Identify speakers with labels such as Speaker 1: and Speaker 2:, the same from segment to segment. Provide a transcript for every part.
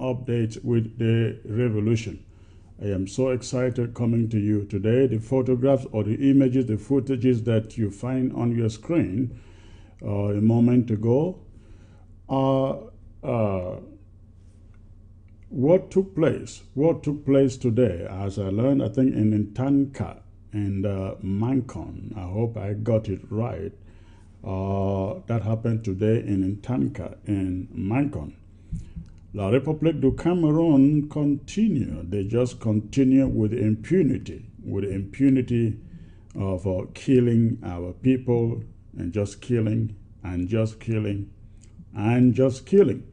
Speaker 1: update with the revolution. I am so excited coming to you today. The photographs or the images, the footages that you find on your screen a moment ago are what took place. What took place today, as I learned, I think in Tanka and Mancon. I hope I got it right. That happened today in Tanka and Mancon. La République du Cameroon continue. They just continue with impunity of killing our people and just killing and just killing and just killing.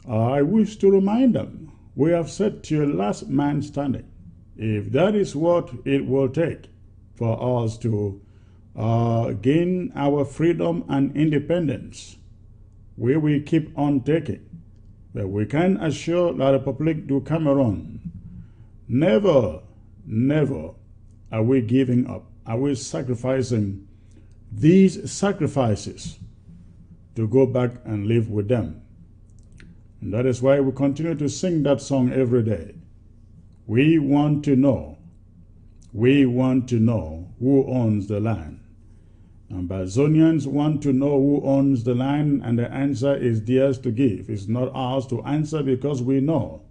Speaker 1: I wish to remind them, we have said to last man standing, if that is what it will take for us to gain our freedom and independence, we will keep on taking. But we can assure La République du Cameroon, never, never are we giving up. Are we sacrificing these sacrifices to go back and live with them? And that is why we continue to sing that song every day. We want to know who owns the land. Ambazonians want to know who owns the land, and the answer is theirs to give. It's not ours to answer because we know.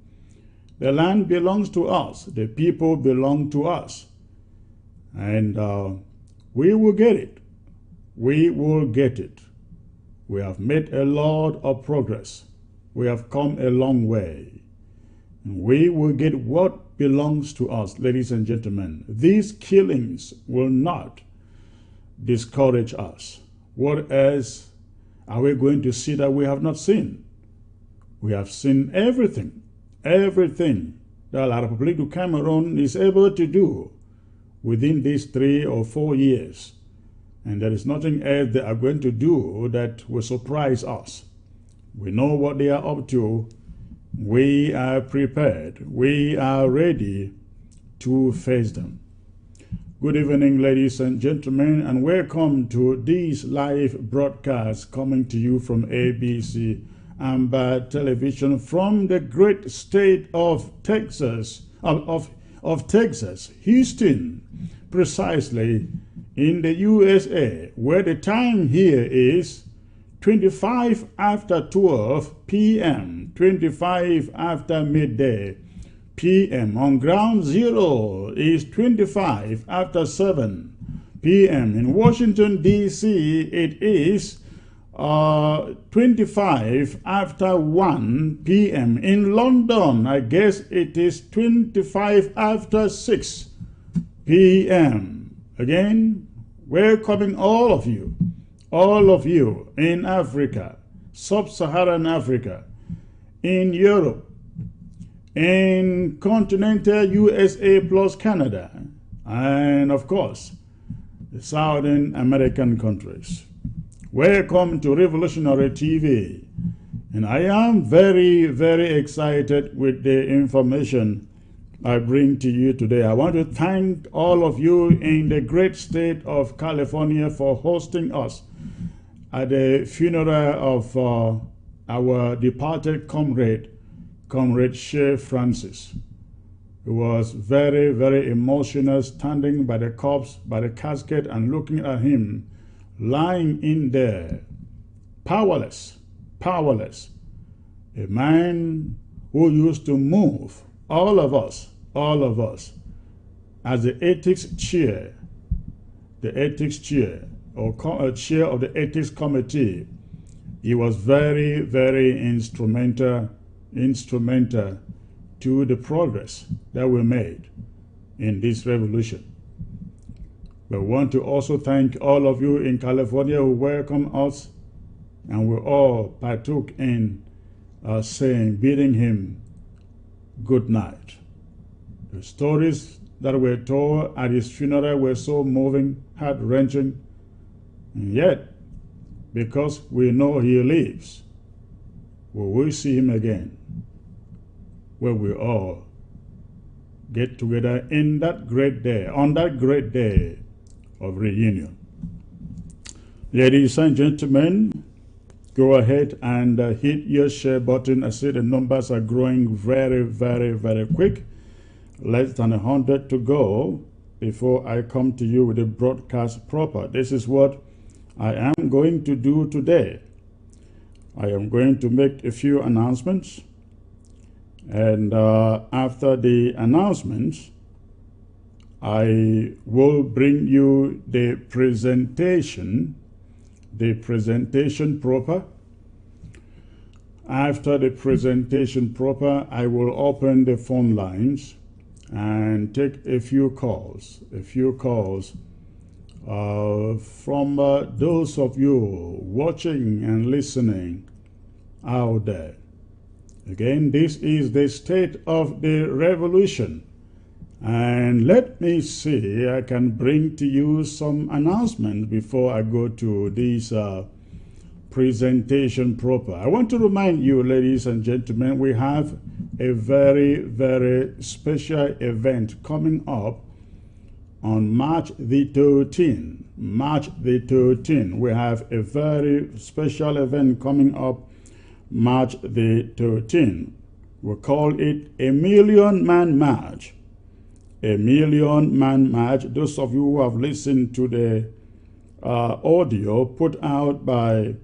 Speaker 1: The land belongs to us. The people belong to us. And we will get it. We will get it. We have made a lot of progress. We have come a long way. We will get what belongs to us, ladies and gentlemen. These killings will not discourage us. What else are we going to see that we have not seen? We have seen everything that La République du Cameroon is able to do within these 3 or 4 years. And there is nothing else they are going to do that will surprise us. We know what they are up to. We are prepared. We are ready to face them. Good evening, ladies and gentlemen, and welcome to this live broadcast coming to you from ABC Amber Television from the great state of Texas, of Texas, Houston, precisely in the USA, where the time here is 25 after 12 p.m., 25 after midday p.m. On ground zero is 25 after 7 p.m. In Washington, D.C., it is 25 after 1 p.m. In London, I guess it is 25 after 6 p.m. Again, welcoming all of you in Africa, sub-Saharan Africa, in Europe, in continental USA plus Canada, and of course, the Southern American countries. Welcome to Revolutionary TV. And I am very, very excited with the information I bring to you today. I want to thank all of you in the great state of California for hosting us at the funeral of our departed comrade Shea Francis. It was very, very emotional, standing by the corpse, by the casket, and looking at him lying in there, powerless. A man who used to move all of us, as the ethics chair, or chair of the ethics committee. He was very, very instrumental to the progress that we made in this revolution. We want to also thank all of you in California who welcomed us, and we all partook in bidding him good night. The stories that were told at his funeral were so moving, heart-wrenching, and yet, because we know he lives, we will see him again, where we all get together in that great day, on that great day of reunion. Ladies and gentlemen, Go ahead and hit your share button. I see the numbers are growing very, very, very quick. Less than 100 to go before I come to you with a broadcast proper. This is what I am going to do today. I am going to make a few announcements, and after the announcements, I will bring you the presentation proper. After the presentation proper, I will open the phone lines and take a few calls from those of you watching and listening out there. Again, this is the state of the revolution. And let me see, I can bring to you some announcements before I go to this presentation proper. I want to remind you, ladies and gentlemen, we have a very, very special event coming up on March the 13th. March the 13th. We have a very special event coming up March the 13th. We call it a Million Man March. A Million Man March. Those of you who have listened to the audio put out by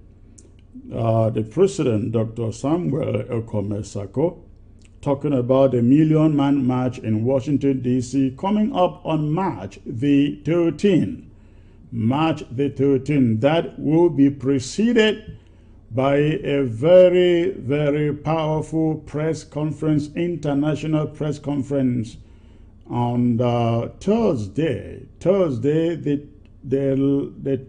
Speaker 1: the President, Dr. Samuel Okomesako, talking about the Million Man March in Washington, D.C., coming up on March the 13th. March the 13th. That will be preceded by a very, very powerful press conference, international press conference on Thursday, the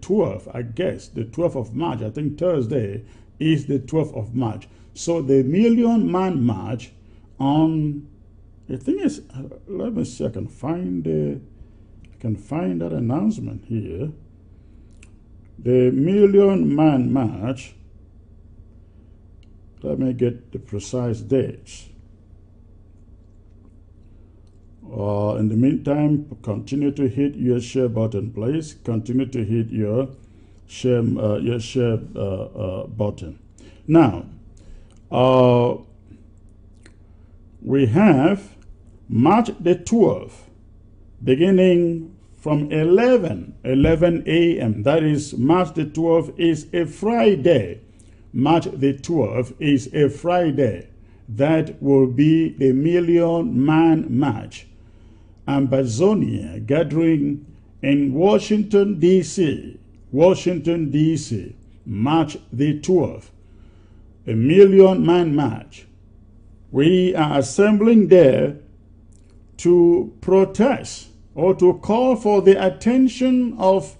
Speaker 1: 12th, I guess, the 12th of March. I think Thursday is the 12th of March. So the Million Man March on, the thing is, let me see, I can find that announcement here. The Million Man March, let me get the precise dates. In the meantime, continue to hit your share button, please. Continue to hit your share button. Now, we have March the 12th, beginning from 11 a.m. That is, March the 12th is a Friday. March the 12th is a Friday. That will be the Million Man March. Ambazonia gathering in Washington, D.C. Washington, D.C. March the 12th. A Million Man March. We are assembling there to protest or to call for the attention of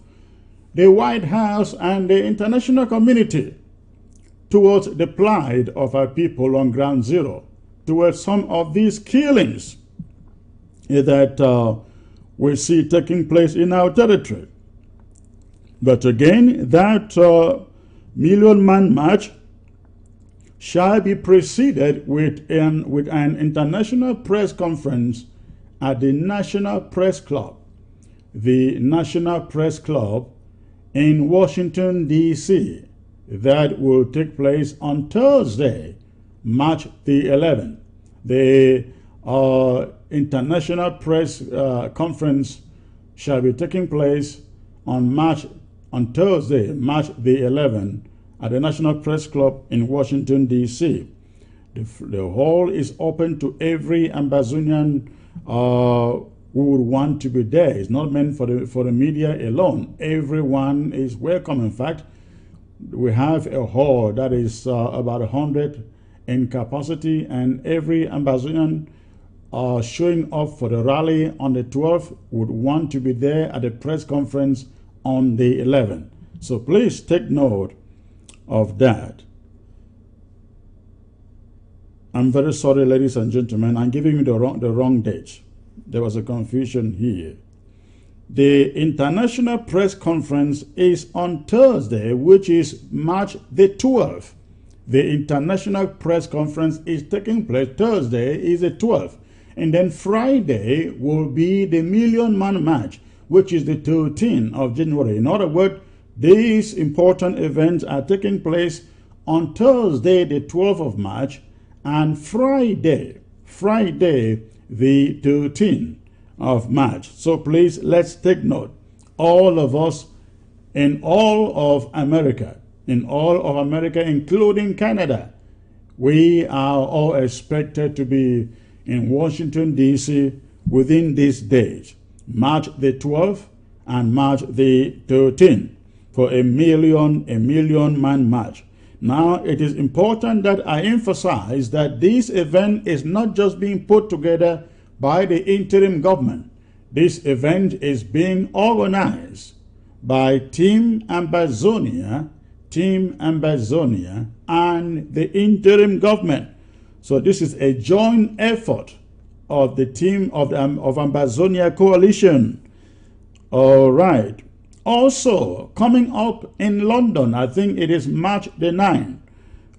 Speaker 1: the White House and the international community towards the plight of our people on Ground Zero, towards some of these killings that we see taking place in our territory. But again, that Million Man March shall be preceded with an international press conference at the National Press Club. The National Press Club in Washington, D.C. That will take place on Thursday, March the 11th. The International Press Conference shall be taking place on Thursday, March the 11th, at the National Press Club in Washington, D.C. The hall is open to every Ambazonian who would want to be there. It's not meant for the media alone. Everyone is welcome. In fact, we have a hall that is about 100 in capacity, and every Ambazonian showing up for the rally on the 12th would want to be there at the press conference on the 11th. So please take note of that. I'm very sorry, ladies and gentlemen, I'm giving you the wrong dates. There was a confusion here. The International Press Conference is on Thursday, which is March the 12th. The International Press Conference is taking place. Thursday is the 12th. And then Friday will be the Million Man March, which is the 13th of January. In other words, these important events are taking place on Thursday, the 12th of March, and Friday, the 13th of March. So please, let's take note. All of us in all of America, including Canada, we are all expected to be in Washington, D.C. within these days, March the 12th and March the 13th, for a million man march. Now, it is important that I emphasize that this event is not just being put together by the interim government. This event is being organized by Team Ambazonia and the interim government. So this is a joint effort of the team of Ambazonia coalition. All right. Also, coming up in London, I think it is March the 9th,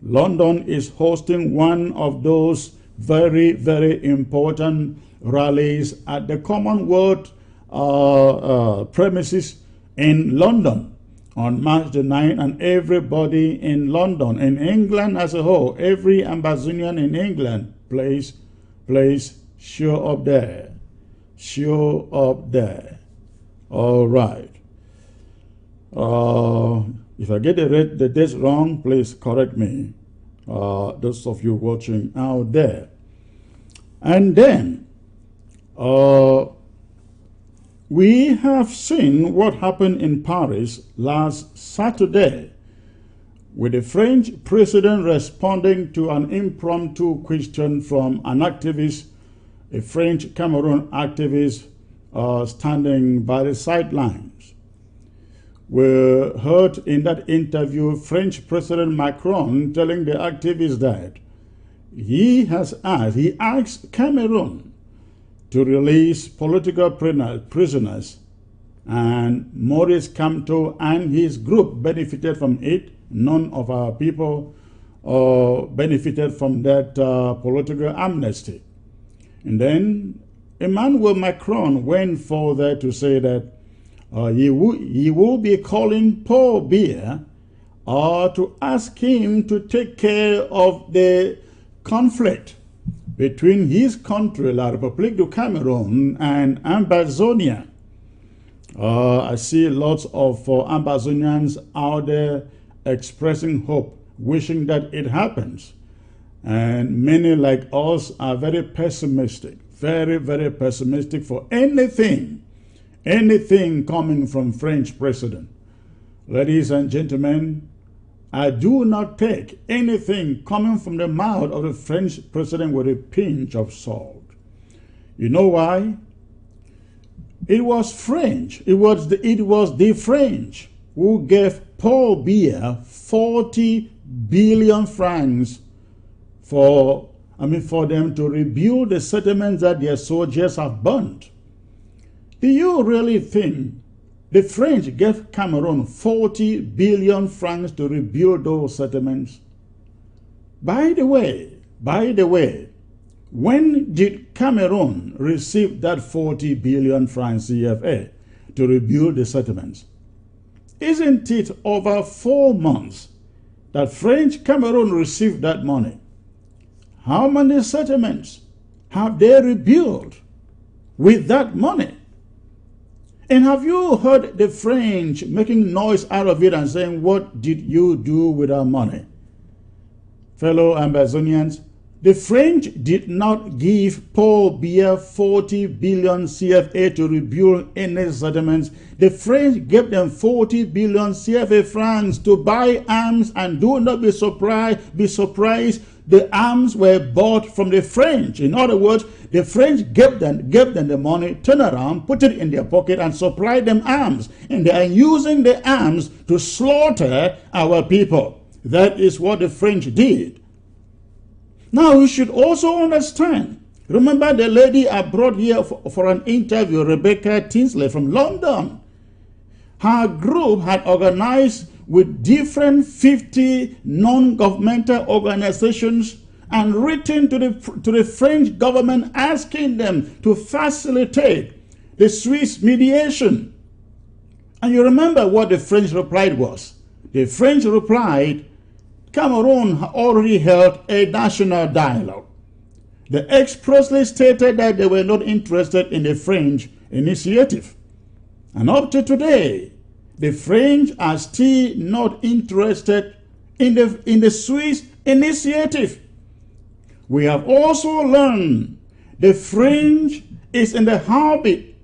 Speaker 1: London is hosting one of those very, very important rallies at the Commonwealth premises in London on March the 9th, and everybody in London, in England as a whole, every Ambazonian in England, please show up there. All right. If I get the dates wrong, please correct me. Those of you watching out there. And then, we have seen what happened in Paris last Saturday, with the French president responding to an impromptu question from an activist, a French Cameroon activist standing by the sidelines. We heard in that interview French President Macron telling the activist that he asked Cameroon to release political prisoners, and Maurice Kamto and his group benefited from it. None of our people benefited from that political amnesty. And then Emmanuel Macron went further to say that he will be calling Paul Biya to ask him to take care of the conflict between his country, La République du Cameroon, and Ambazonia. I see lots of Ambazonians out there expressing hope, wishing that it happens. And many like us are very pessimistic, very, very pessimistic for anything coming from French president. Ladies and gentlemen, I do not take anything coming from the mouth of the French president with a pinch of salt. You know why? It was French. It was the French who gave Paul Biya 40 billion francs for them to rebuild the settlements that their soldiers have burnt. Do you really think the French gave Cameroon 40 billion francs to rebuild those settlements? By the way, when did Cameroon receive that 40 billion francs CFA to rebuild the settlements? Isn't it over 4 months that French Cameroon received that money? How many settlements have they rebuilt with that money? And have you heard the French making noise out of it and saying, what did you do with our money? Fellow Ambazonians, the French did not give Paul Biya 40 billion CFA to rebuild any settlements. The French gave them 40 billion CFA francs to buy arms, and do not be surprised, the arms were bought from the French. In other words, the French gave them the money, turn around, put it in their pocket, and supply them arms. And they are using the arms to slaughter our people. That is what the French did. Now, we should also understand. Remember the lady I brought here for an interview, Rebecca Tinsley from London. Her group had organized with different 50 non-governmental organizations and written to the French government asking them to facilitate the Swiss mediation. And you remember what the French replied was. The French replied, Cameroon already held a national dialogue. They expressly stated that they were not interested in the French initiative. And up to today, the French are still not interested in the Swiss initiative. We have also learned the French is in the habit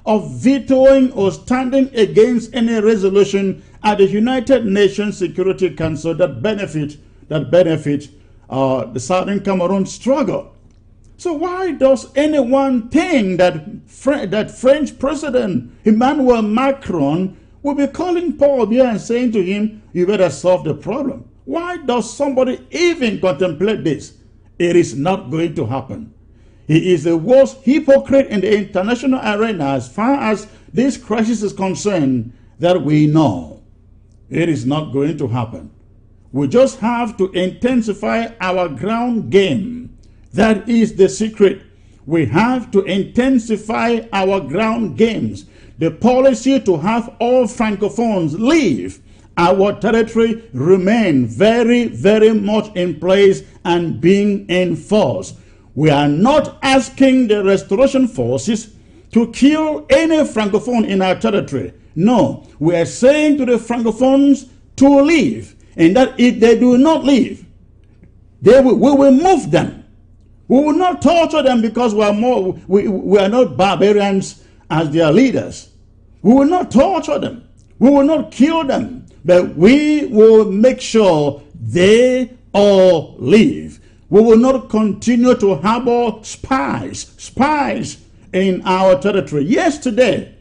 Speaker 1: of vetoing or standing against any resolution at the United Nations Security Council that benefit the Southern Cameroon struggle. So why does anyone think that French President Emmanuel Macron will be calling Paul Biya and saying to him, you better solve the problem? Why does somebody even contemplate this? It is not going to happen. He is the worst hypocrite in the international arena as far as this crisis is concerned that we know. It is not going to happen. We just have to intensify our ground game. That is the secret. We have to intensify our ground games. The policy to have all Francophones leave our territory remain very, very much in place and being enforced. We are not asking the restoration forces to kill any Francophone in our territory. No, we are saying to the Francophones to leave, and that if they do not leave, we will move them. We will not torture them because we are not barbarians as their leaders. We will not torture them. We will not kill them. But we will make sure they all leave. We will not continue to harbor spies in our territory. Yesterday,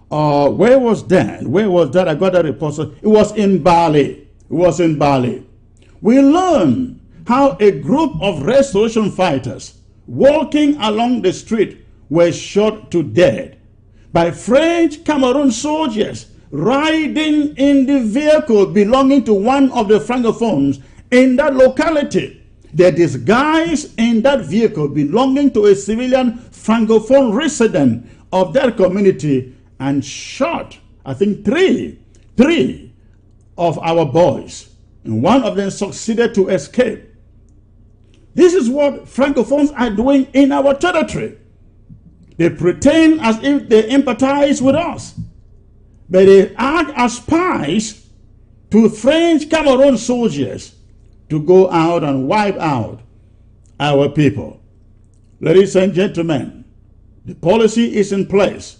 Speaker 1: where was that? I got that report. It was in Bali. We learned how a group of restoration fighters walking along the street were shot to death by French Cameroon soldiers riding in the vehicle belonging to one of the Francophones in that locality. They disguised in that vehicle belonging to a civilian Francophone resident of that community and shot, I think, three of our boys. And one of them succeeded to escape. This is what Francophones are doing in our territory. They pretend as if they empathize with us, but they act as spies to French Cameroon soldiers to go out and wipe out our people. Ladies and gentlemen, the policy is in place.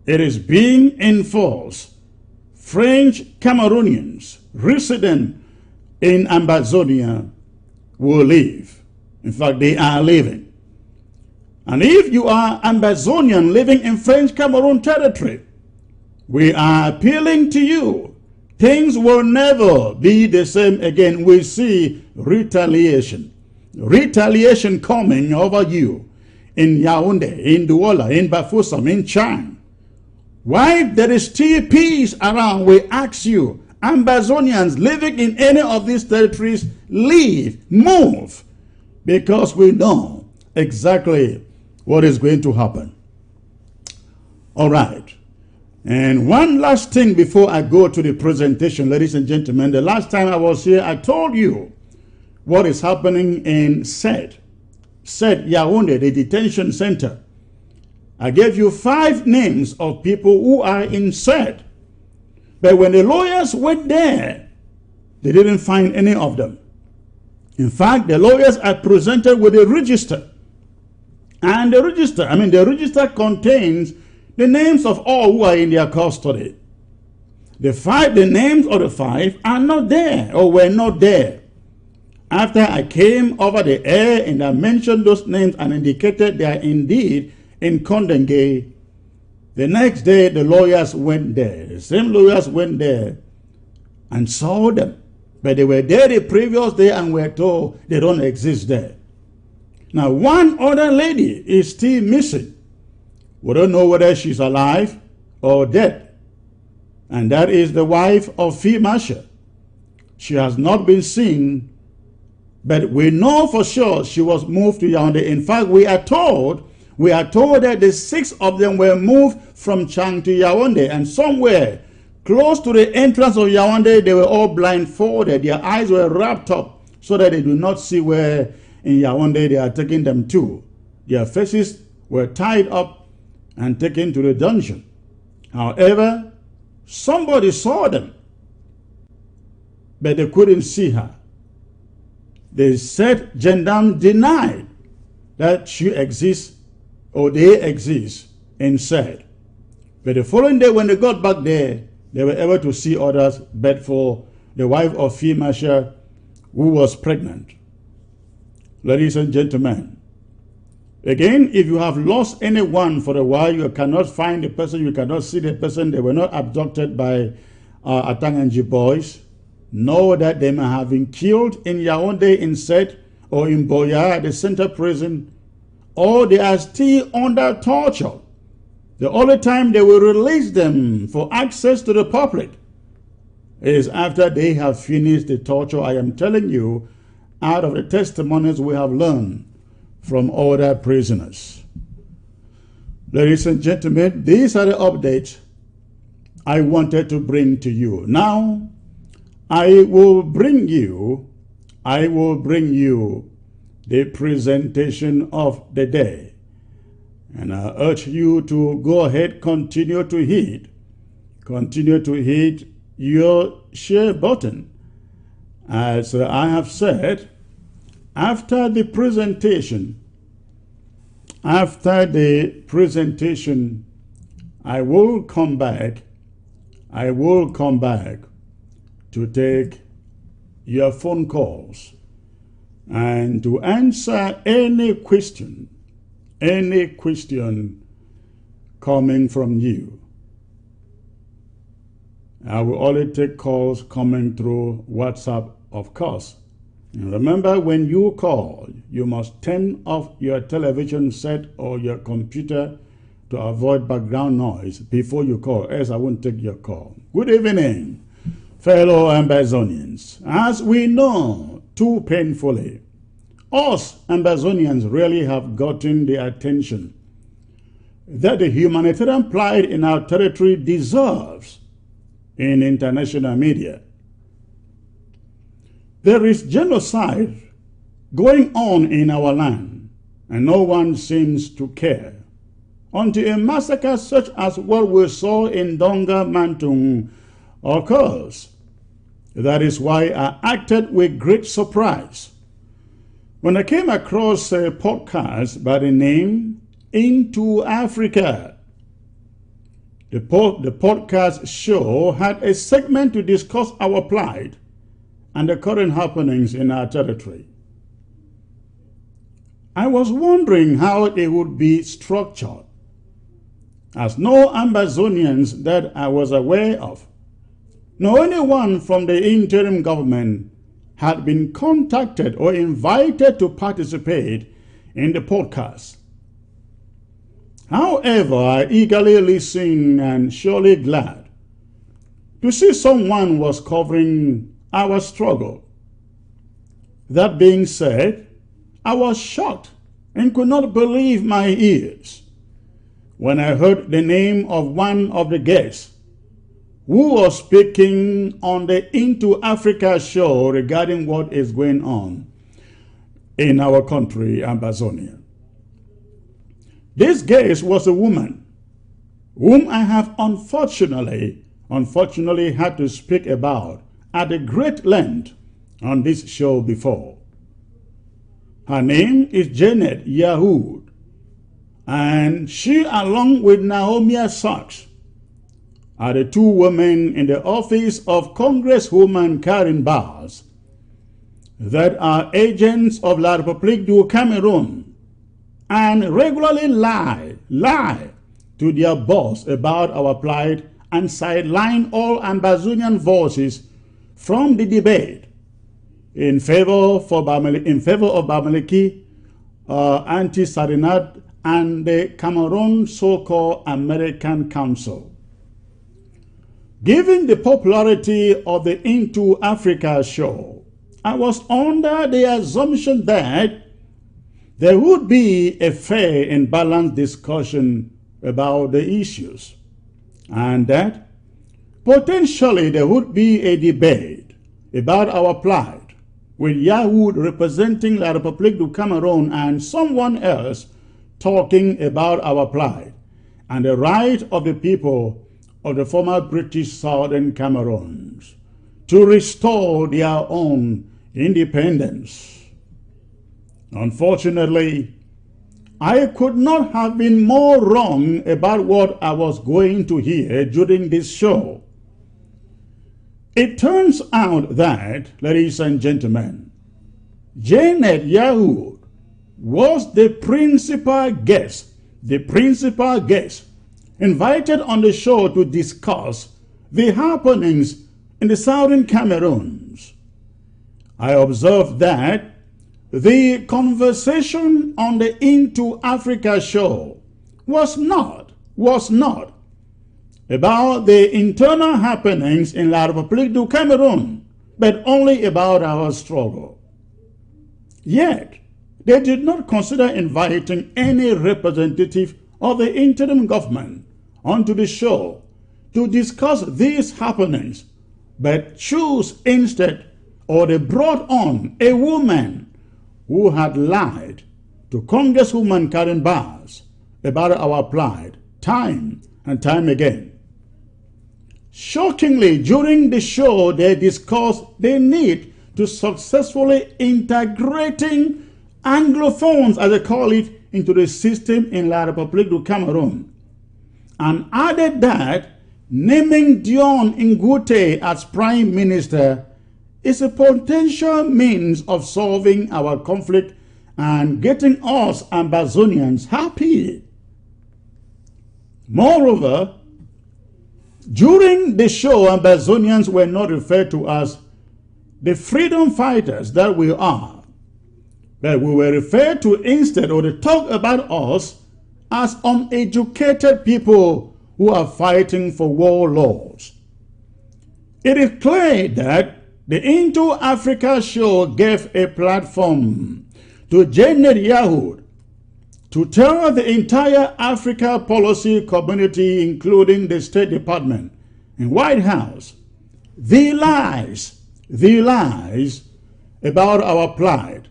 Speaker 1: It is being enforced. French Cameroonians resident in Ambazonia will leave. In fact, they are leaving. And if you are Ambazonian living in French Cameroon territory, we are appealing to you. Things will never be the same again. We see retaliation coming over you in Yaoundé, in Douala, in Bafoussam, in Chang. While there is still peace around, we ask you, Ambazonians living in any of these territories, leave, move, because we know exactly what is going to happen. All right. And one last thing before I go to the presentation, ladies and gentlemen. The last time I was here, I told you what is happening in SED Yaoundé, the detention center. I gave you 5 names of people who are in SED. But when the lawyers went there, they didn't find any of them. In fact, the lawyers are presented with a register. And the register contains the names of all who are in their custody. The names of the 5 are not there or were not there. After I came over the air and I mentioned those names and indicated they are indeed in Kondengé, the next day the lawyers went there. The same lawyers went there and saw them. But they were there the previous day and were told they don't exist there. Now, one other lady is still missing. We don't know whether she's alive or dead. And that is the wife of Field Marshal. She has not been seen, but we know for sure she was moved to Yaoundé. In fact, we are told that the 6 of them were moved from Chang to Yaoundé, and somewhere Close to the entrance of Yaoundé, they were all blindfolded. Their eyes were wrapped up so that they do not see where in Yaoundé they are taking them to. Their faces were tied up and taken to the dungeon. However, somebody saw them, but they couldn't see her. They said gendarmes denied that she exists or they exist inside. But the following day when they got back there, they were able to see others, but for the wife of Field Marshal who was pregnant. Ladies and gentlemen, again, if you have lost anyone for a while, you cannot find the person, you cannot see the person, they were not abducted by Atanganji boys, know that they may have been killed in Yaoundé instead, or in Boya, the center prison, or they are still under torture. The only time they will release them for access to the public is after they have finished the torture. I am telling you, out of the testimonies we have learned from other prisoners. Ladies and gentlemen, these are the updates I wanted to bring to you. Now, I will bring you the presentation of the day. And I urge you to go ahead, continue to hit your share button. As I have said, after the presentation, I will come back to take your phone calls and to answer any question coming from you. I will only take calls coming through WhatsApp, of course. And remember, when you call, you must turn off your television set or your computer to avoid background noise before you call, else I won't take your call. Good evening, fellow Ambazonians. As we know too painfully, us Ambazonians really have gotten the attention that the humanitarian plight in our territory deserves in international media. There is genocide going on in our land, and no one seems to care until a massacre such as what we saw in Donga Mantung occurs. That is why I acted with great surprise when I came across a podcast by the name Into Africa. The podcast show had a segment to discuss our plight and the current happenings in our territory. I was wondering how it would be structured, as no Ambazonians that I was aware of, nor anyone from the interim government had been contacted or invited to participate in the podcast. However, I eagerly listened and surely glad to see someone was covering our struggle. That being said, I was shocked and could not believe my ears when I heard the name of one of the guests who was speaking on the Into Africa show regarding what is going on in our country, Ambazonia. This guest was a woman whom I have unfortunately had to speak about at a great length on this show before. Her name is Janet Yahud, and she, along with Naomi Sachs, are the two women in the office of Congresswoman Karen Bass that are agents of La République du Cameroon and regularly lie to their boss about our plight and sideline all Ambazonian voices from the debate in favor of Bamileke, anti-Sarinat, and the Cameroon so-called American Council. Given the popularity of the Into Africa show, I was under the assumption that there would be a fair and balanced discussion about the issues, and that Potentially there would be a debate about our plight, with Yahoo representing La République du Cameroon and someone else talking about our plight and the right of the people of the former British Southern Cameroons to restore their own independence. Unfortunately, I could not have been more wrong about what I was going to hear during this show. It turns out that, ladies and gentlemen, Janet Yahoo was the principal guest invited on the show to discuss the happenings in the southern Cameroons. I observed that the conversation on the Into Africa show was not about the internal happenings in La République du Cameroon, but only about our struggle. Yet, they did not consider inviting any representative of the interim government onto the show to discuss these happenings, but chose instead, or they brought on a woman who had lied to Congresswoman Karen Bass about our plight time and time again. Shockingly, during the show, they discussed the need to successfully integrating Anglophones, as they call it, into the system in La République du Cameroon, and added that naming Dion Ngute as Prime Minister is a potential means of solving our conflict and getting us Ambazonians happy. Moreover, during the show, Ambazonians were not referred to as the freedom fighters that we are, but we were referred to instead, or they talk about us as uneducated people who are fighting for warlords. It is clear that the Into Africa show gave a platform to Janet Yahoo to tell the entire Africa policy community, including the State Department and White House, the lies about our plight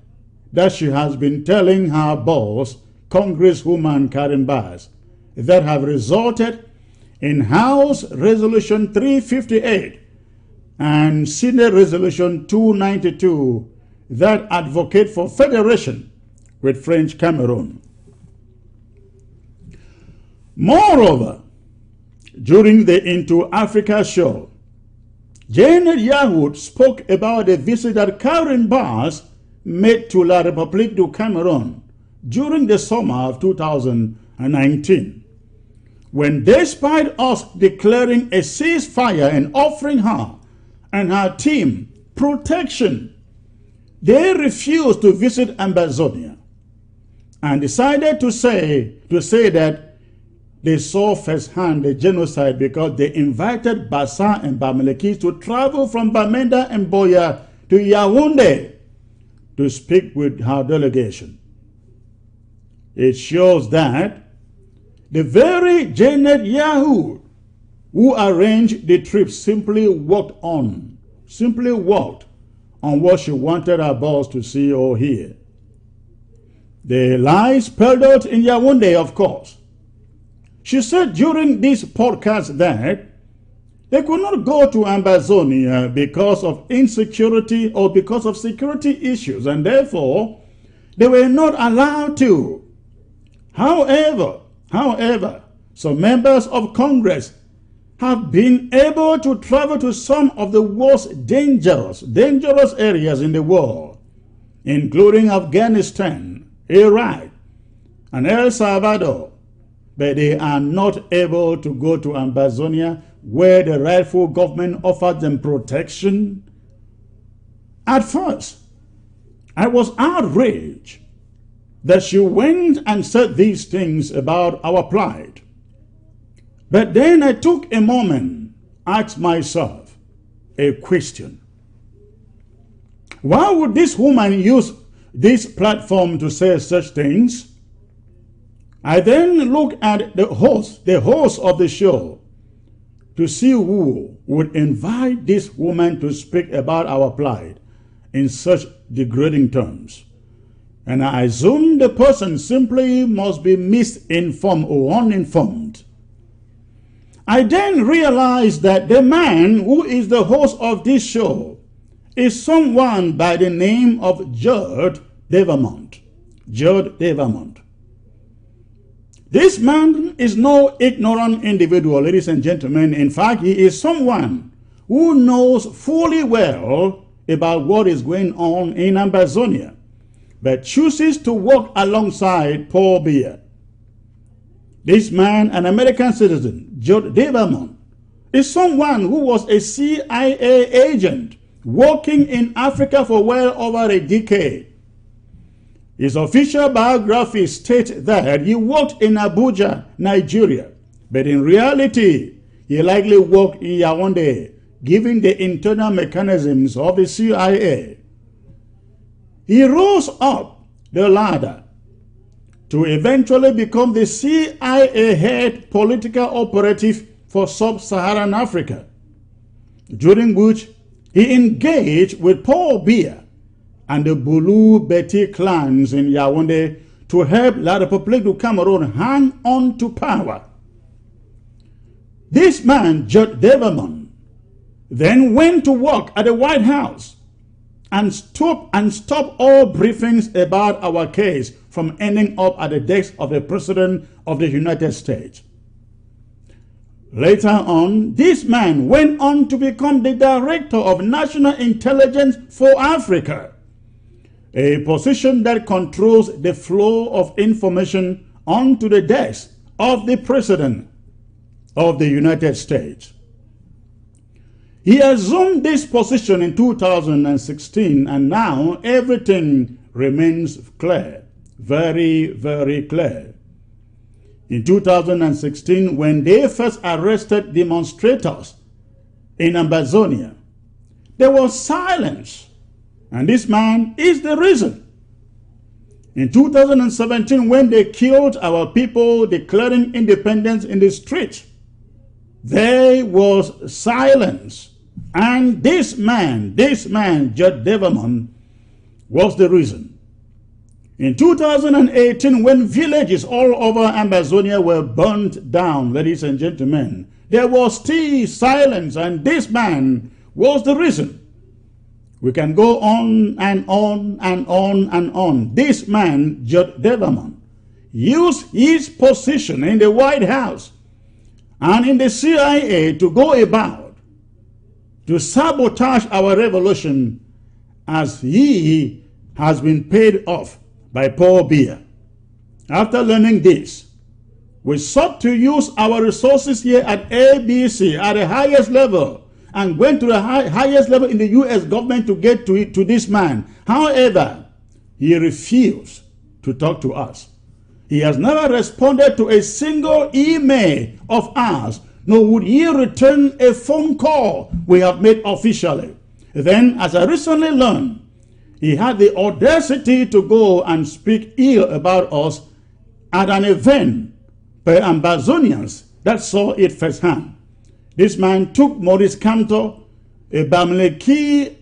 Speaker 1: that she has been telling her boss, Congresswoman Karen Bass, that have resulted in House Resolution 358 and Senate Resolution 292 that advocate for federation with French Cameroon. Moreover, during the Into Africa show, Janet Yahoo spoke about the visit that Karen Bass made to La République du Cameroon during the summer of 2019, when despite us declaring a ceasefire and offering her and her team protection, they refused to visit Ambazonia and decided to say that they saw firsthand the genocide because they invited Bassa and Bamilekis to travel from Bamenda and Boya to Yaoundé to speak with her delegation. It shows that the very Janet Yahoo who arranged the trip simply walked on what she wanted her boss to see or hear. The lies peddled in Yaoundé, of course. She said during this podcast that they could not go to Ambazonia because of insecurity or because of security issues, and therefore they were not allowed to. However, some members of Congress have been able to travel to some of the most dangerous areas in the world, including Afghanistan, Iraq, and El Salvador, but they are not able to go to Ambazonia, where the rightful government offered them protection. At first, I was outraged that she went and said these things about our plight. But then I took a moment, asked myself a question. Why would this woman use this platform to say such things? I then looked at the host of the show to see who would invite this woman to speak about our plight in such degrading terms. And I assume the person simply must be misinformed or uninformed. I then realized that the man who is the host of this show is someone by the name of Judd Devermont. Judd Devermont. This man is no ignorant individual, ladies and gentlemen. In fact, he is someone who knows fully well about what is going on in Amazonia, but chooses to work alongside Paul Biya. This man, an American citizen, Judd Devermont, is someone who was a CIA agent working in Africa for well over a decade. His official biography states that he worked in Abuja, Nigeria, but in reality, he likely worked in Yaoundé, given the internal mechanisms of the CIA. He rose up the ladder to eventually become the CIA head political operative for sub-Saharan Africa, during which he engaged with Paul Biya and the Bulu Beti clans in Yaoundé to help La République du Cameroon hang on to power. This man, Judd Devermont, then went to work at the White House and stopped all briefings about our case from ending up at the desk of the President of the United States. Later on, this man went on to become the Director of National Intelligence for Africa, a position that controls the flow of information onto the desk of the President of the United States. He assumed this position in 2016, and now everything remains clear, very, very clear. In 2016, when they first arrested demonstrators in Amazonia, there was silence, and this man is the reason. In 2017, when they killed our people declaring independence in the street, there was silence. And this man, Judd Devermont, was the reason. In 2018, when villages all over Amazonia were burnt down, ladies and gentlemen, there was still silence, and this man was the reason. We can go on and on and on and on. This man, Judd Devermont, used his position in the White House and in the CIA to go about to sabotage our revolution, as he has been paid off by Paul Biya. After learning this, we sought to use our resources here at ABC at the highest level and went to the highest level in the U.S. government to get to this man. However, he refused to talk to us. He has never responded to a single email of ours, nor would he return a phone call we have made officially. Then, as I recently learned, he had the audacity to go and speak ill about us at an event by Ambazonians that saw it firsthand. This man took Maurice Kamto, a Bamileki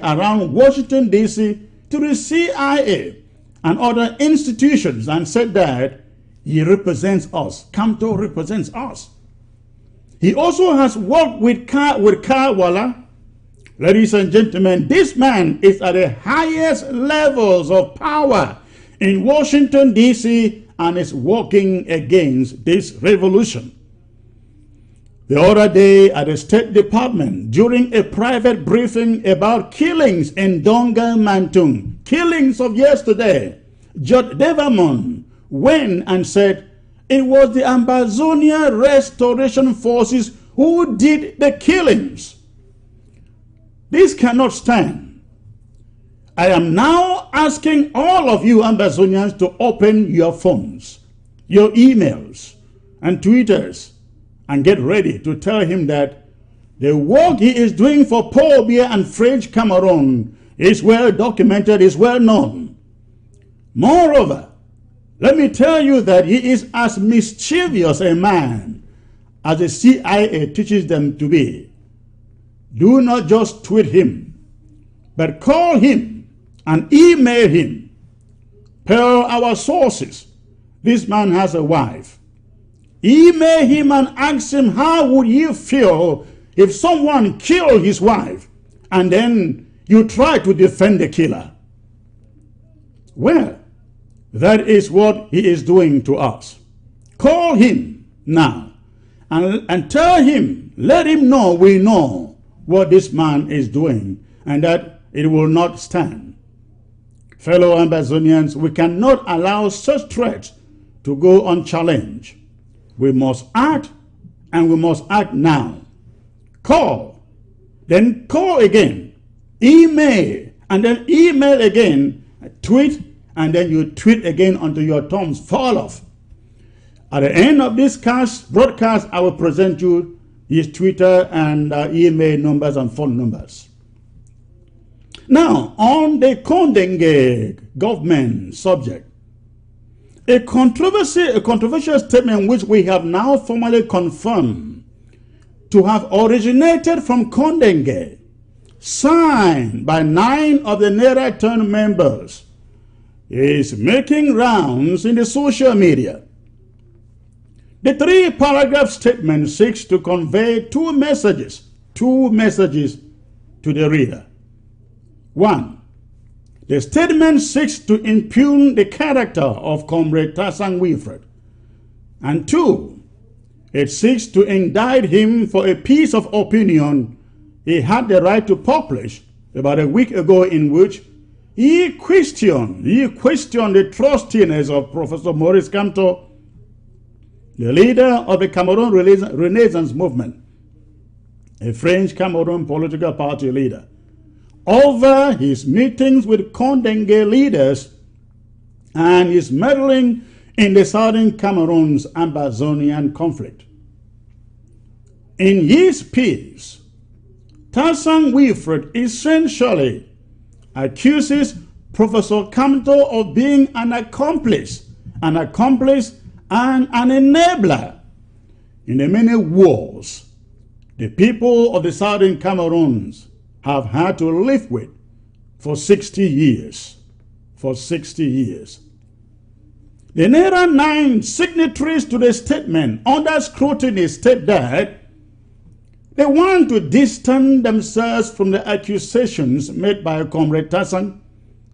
Speaker 1: around Washington, D.C., to the CIA and other institutions and said that he represents us. Kamto represents us. He also has worked with Kawala. Ladies and gentlemen, this man is at the highest levels of power in Washington, D.C., and is working against this revolution. The other day at the State Department, during a private briefing about killings in Donga Mantung, killings of yesterday, Judd Devermont went and said it was the Amazonia Restoration Forces who did the killings. This cannot stand. I am now asking all of you Amazonians to open your phones, your emails, and Twitters, and get ready to tell him that the work he is doing for Paul Biya and French Cameroon is well documented, is well known. Moreover, let me tell you that he is as mischievous a man as the CIA teaches them to be. Do not just tweet him, but call him and email him. Per our sources, this man has a wife. Email him and ask him, how would you feel if someone killed his wife and then you try to defend the killer? Well, that is what he is doing to us. Call him now and tell him, let him know we know what this man is doing and that it will not stand. Fellow Ambazonians, we cannot allow such threats to go unchallenged. We must act, and we must act now. Call, then call again, email, and then email again, tweet, and then you tweet again until your thumbs fall off. At the end of this broadcast, I will present you his Twitter and email numbers and phone numbers. Now, on the Kondenge government subject, a controversial statement which we have now formally confirmed to have originated from Kondenge, signed by 9 of the Naira Turn members, is making rounds in the social media. The 3-paragraph statement seeks to convey two messages to the reader. 1. The statement seeks to impugn the character of Comrade Tasang Wilfred. And 2, it seeks to indict him for a piece of opinion he had the right to publish about a week ago, in which he questioned the trustiness of Professor Maurice Kamto, the leader of the Cameroon Renaissance movement, a French Cameroon political party leader, over his meetings with Kondenge leaders and his meddling in the southern Cameroon's Ambazonian conflict. In his piece, Tasang Wilfred essentially accuses Professor Kamto of being an accomplice and an enabler in the many wars the people of the southern Cameroons have had to live with for 60 years. For 60 years. The Naira 9 signatories to the statement under scrutiny state that they want to distance themselves from the accusations made by Comrade Tasang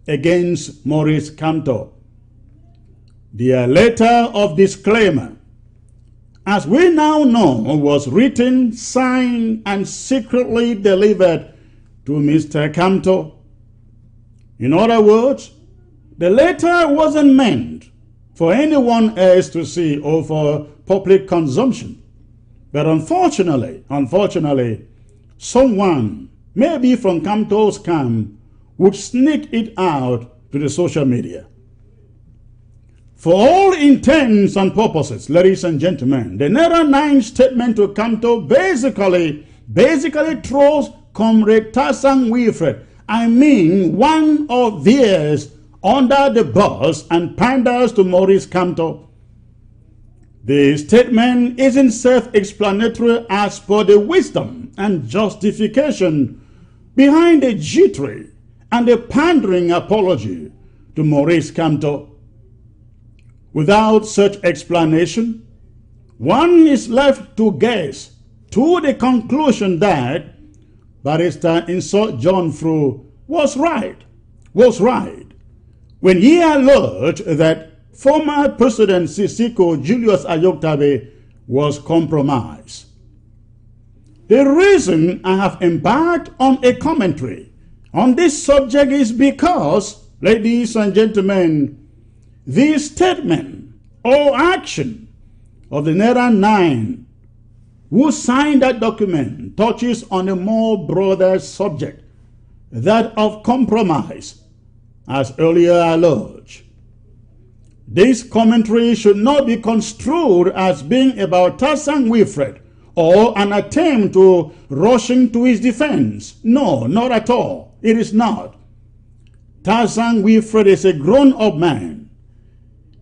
Speaker 1: against Maurice Kamto. Their letter of disclaimer, as we now know, was written, signed, and secretly delivered to Mr. Kamto. In other words, the letter wasn't meant for anyone else to see or for public consumption. But unfortunately, someone, maybe from Kamto's camp, would sneak it out to the social media. For all intents and purposes, ladies and gentlemen, the Naira 9 statement to Kamto basically throws Comrade Tasang Wilfred, one of theirs, under the bus and panders to Maurice Kamto. The statement isn't self-explanatory as per the wisdom and justification behind the jittery and the pandering apology to Maurice Kamto. Without such explanation, one is left to guess to the conclusion that Barrister Insult John Fru was right when he alleged that former President Sisiko Julius Ayoktabe was compromised. The reason I have embarked on a commentary on this subject is because, ladies and gentlemen, the statement or action of the Naira 9 who signed that document touches on a more broader subject, that of compromise, as earlier alleged. This commentary should not be construed as being about Tasang Wilfred or an attempt to rushing to his defense. No, not at all. It is not. Tasang Wilfred is a grown-up man.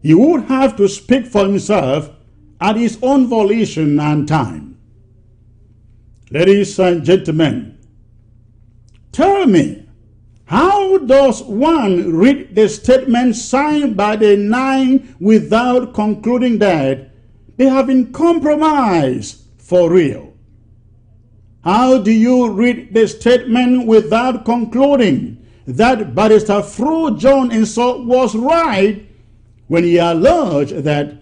Speaker 1: He would have to speak for himself at his own volition and time. Ladies and gentlemen, tell me, how does one read the statement signed by the 9 without concluding that they have been compromised for real? How do you read the statement without concluding that Barrister Fru John Insult was right when he alleged that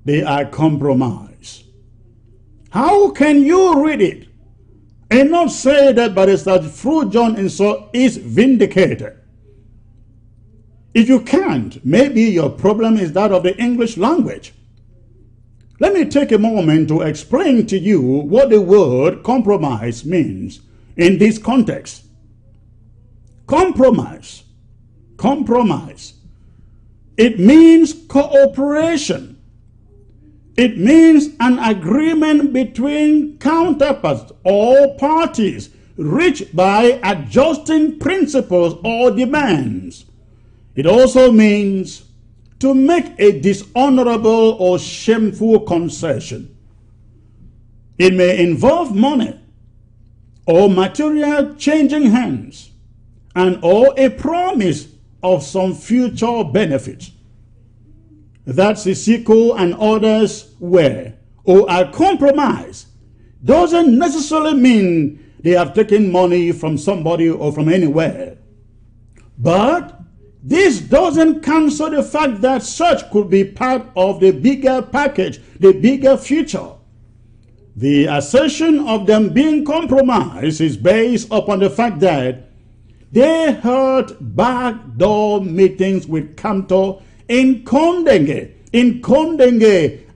Speaker 1: they are compromised? How can you read it and not say that Barrister Fru John Insult is vindicated? If you can't, maybe your problem is that of the English language. Let me take a moment to explain to you what the word compromise means in this context. Compromise. Compromise. It means cooperation. It means an agreement between counterparts or parties reached by adjusting principles or demands. It also means to make a dishonorable or shameful concession. It may involve money or material changing hands and or a promise of some future benefit. That Sisiko and others were or are compromised doesn't necessarily mean they have taken money from somebody or from anywhere. But this doesn't cancel the fact that such could be part of the bigger package, the bigger future. The assertion of them being compromised is based upon the fact that they held backdoor meetings with Kamto in Kondenge,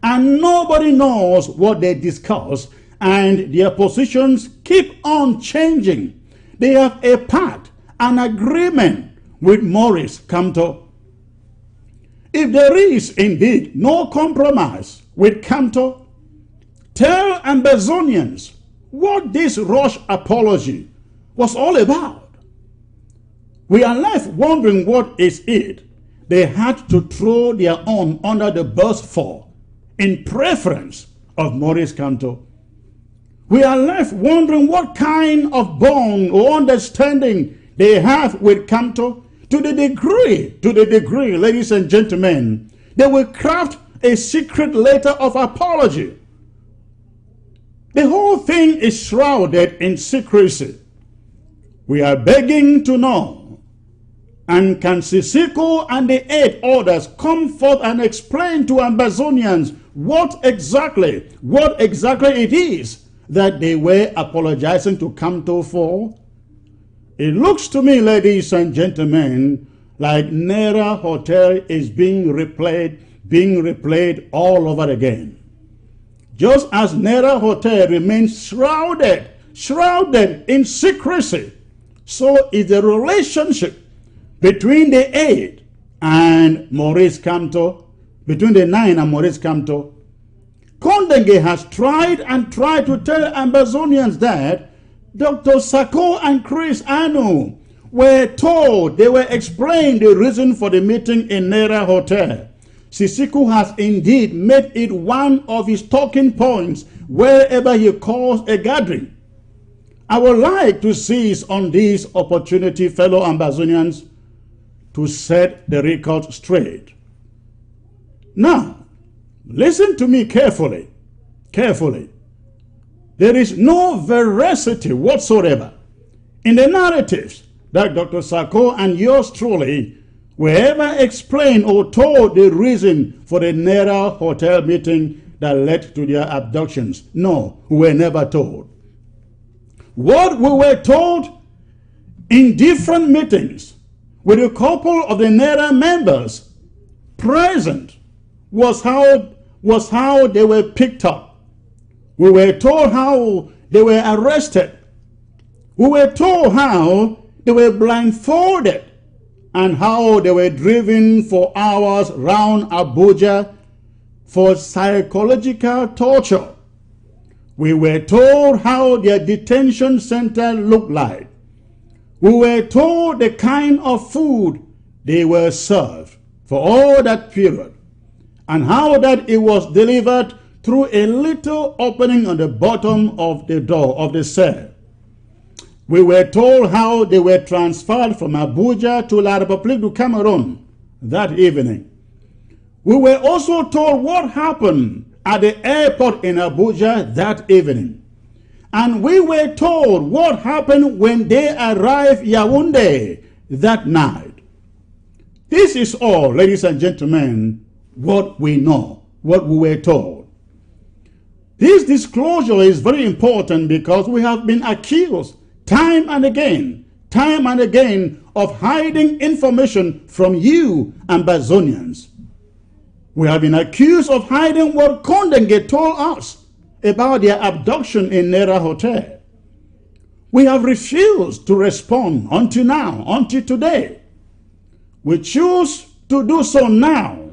Speaker 1: and nobody knows what they discussed, and their positions keep on changing. They have a pact, an agreement with Maurice Kamto. If there is indeed no compromise with Kamto, tell Ambazonians what this rush apology was all about. We are left wondering what is it they had to throw their own under the bus for in preference of Maurice Kamto. We are left wondering what kind of bond or understanding they have with Kamto to the degree, ladies and gentlemen, they will craft a secret letter of apology. The whole thing is shrouded in secrecy. We are begging to know, and can Sisiko and the 8 others come forth and explain to Ambazonians what exactly it is that they were apologizing to Kamto for? It looks to me, ladies and gentlemen, like Nera Hotel is being replayed all over again. Just as Nera Hotel remains shrouded in secrecy, so is the relationship between the 8 and Maurice Kamto, between the 9 and Maurice Kamto. Kondenge has tried to tell Ambazonians that Dr. Sako and Chris Anu were told, they were explained the reason for the meeting in Nera Hotel. Sisiko has indeed made it one of his talking points wherever he calls a gathering. I would like to seize on this opportunity, fellow Ambazonians, to set the record straight. Now, listen to me carefully. There is no veracity whatsoever in the narratives that Dr. Sako and yours truly were ever explained or told the reason for the Nera Hotel meeting that led to their abductions. No, we were never told. What we were told in different meetings with a couple of the Nera members present was how they were picked up. We were told how they were arrested. We were told how they were blindfolded and how they were driven for hours round Abuja for psychological torture. We were told how their detention center looked like. We were told the kind of food they were served for all that period, and how that it was delivered through a little opening on the bottom of the door of the cell. We were told how they were transferred from Abuja to La République du Cameroon that evening. We were also told what happened at the airport in Abuja that evening. And we were told what happened when they arrived Yaoundé that night. This is all, ladies and gentlemen, what we know, what we were told. This disclosure is very important because we have been accused time and again of hiding information from you Ambazonians. We have been accused of hiding what Kondenge told us about their abduction in Nera Hotel. We have refused to respond until now, until today. We choose to do so now,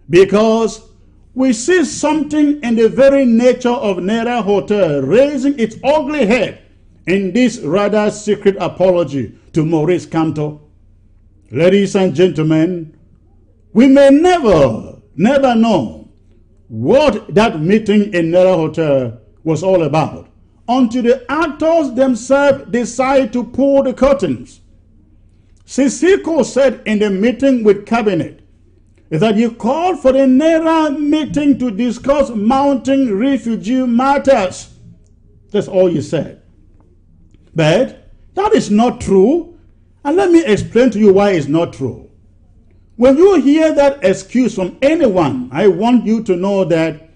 Speaker 1: because we see something in the very nature of Nera Hotel raising its ugly head in this rather secret apology to Maurice Kamto. Ladies and gentlemen, we may never know what that meeting in Nera Hotel was all about until the actors themselves decide to pull the curtains. Sisiko said in the meeting with cabinet that he called for the Nera meeting to discuss mounting refugee matters. That's all he said. But that is not true. And let me explain to you why it's not true. When you hear that excuse from anyone, I want you to know that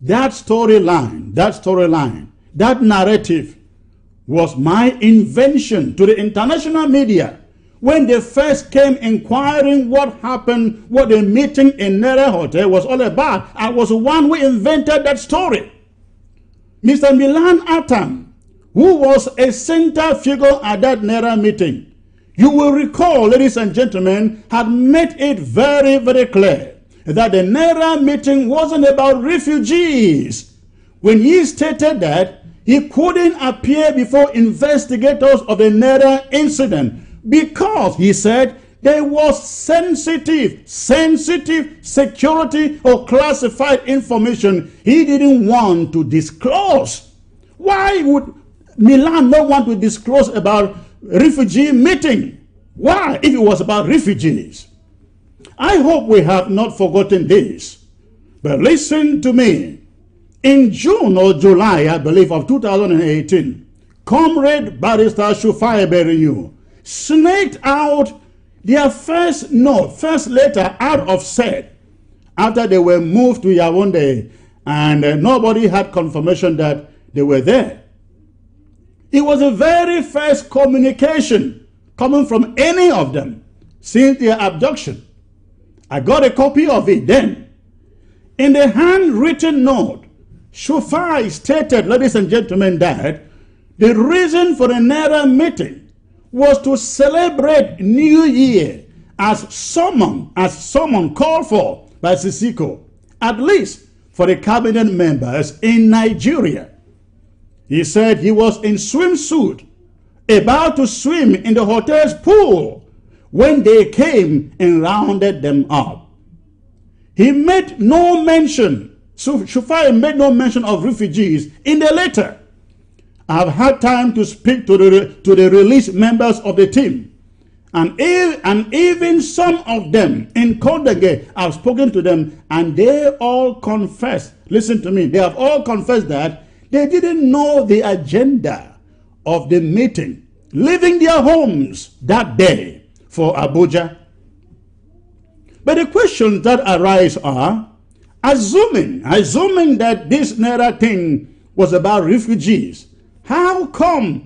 Speaker 1: that storyline, that narrative was my invention to the international media when they first came inquiring what happened, what the meeting in Nera Hotel was all about. I was the one who invented that story. Mr. Milan Atam, who was a center figure at that Nera meeting, you will recall, ladies and gentlemen, had made it very, very clear that the Nera meeting wasn't about refugees. When he stated that, he couldn't appear before investigators of the Nera incident because, he said, there was sensitive security or classified information he didn't want to disclose. Why would Milan not want to disclose about refugee meeting? Why, if it was about refugees? I hope we have not forgotten this. But listen to me. In June or July, I believe, of 2018, Comrade Barrister Shufai Beriyu snaked out their first letter out of SED after they were moved to Yaoundé and nobody had confirmation that they were there. It was the very first communication coming from any of them since their abduction. I got a copy of it then. In the handwritten note, Shufai stated, ladies and gentlemen, that the reason for the Nera meeting was to celebrate New Year as someone called for by Sisiko, at least for the cabinet members in Nigeria. He said he was in swimsuit, about to swim in the hotel's pool when they came and rounded them up. He made no mention, Shufai made no mention of refugees in the letter. I have had time to speak to the released members of the team. And even some of them in Kondenge, I've spoken to them and they all confessed, listen to me, they have all confessed that they didn't know the agenda of the meeting, leaving their homes that day for Abuja. But the questions that arise are, assuming that this Nera thing was about refugees, how come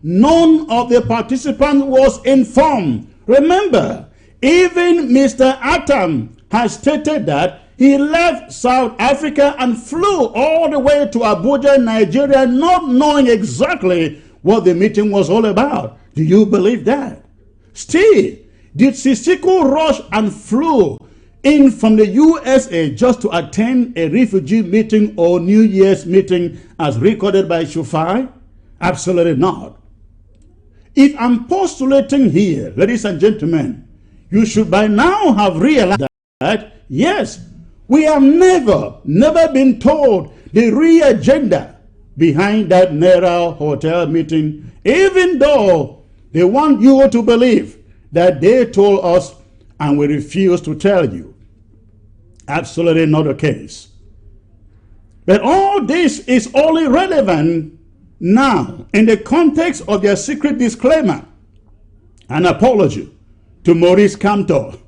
Speaker 1: none of the participants was informed? Remember, even Mr. Atam has stated that he left South Africa and flew all the way to Abuja, Nigeria, not knowing exactly what the meeting was all about. Do you believe that? Still, did Sisiko rush and flew in from the USA just to attend a refugee meeting or New Year's meeting as recorded by Shufai? Absolutely not. If I'm postulating here, ladies and gentlemen, you should by now have realized that, yes, We have never been told the real agenda behind that Naira hotel meeting, even though they want you to believe that they told us and we refuse to tell you. Absolutely not the case. But all this is only relevant now in the context of their secret disclaimer and apology to Maurice Kamto.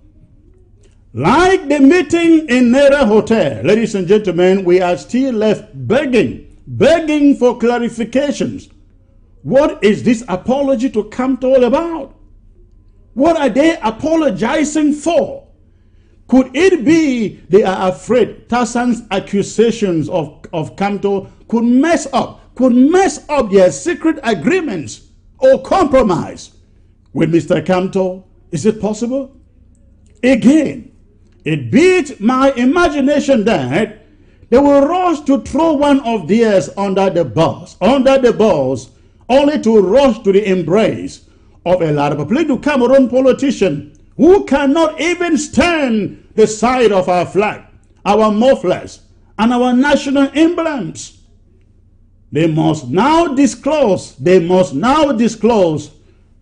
Speaker 1: Like the meeting in Naira Hotel, ladies and gentlemen, we are still left begging for clarifications. What is this apology to Kamto all about? What are they apologizing for? Could it be they are afraid Tassan's accusations of Kamto could mess up their secret agreements or compromise with Mr. Kamto? Is it possible? Again, it beat my imagination that they will rush to throw one of theirs under the bus, only to rush to the embrace of a Rebutting Cameroon politician who cannot even stand the side of our flag, our mufflers, and our national emblems. They must now disclose to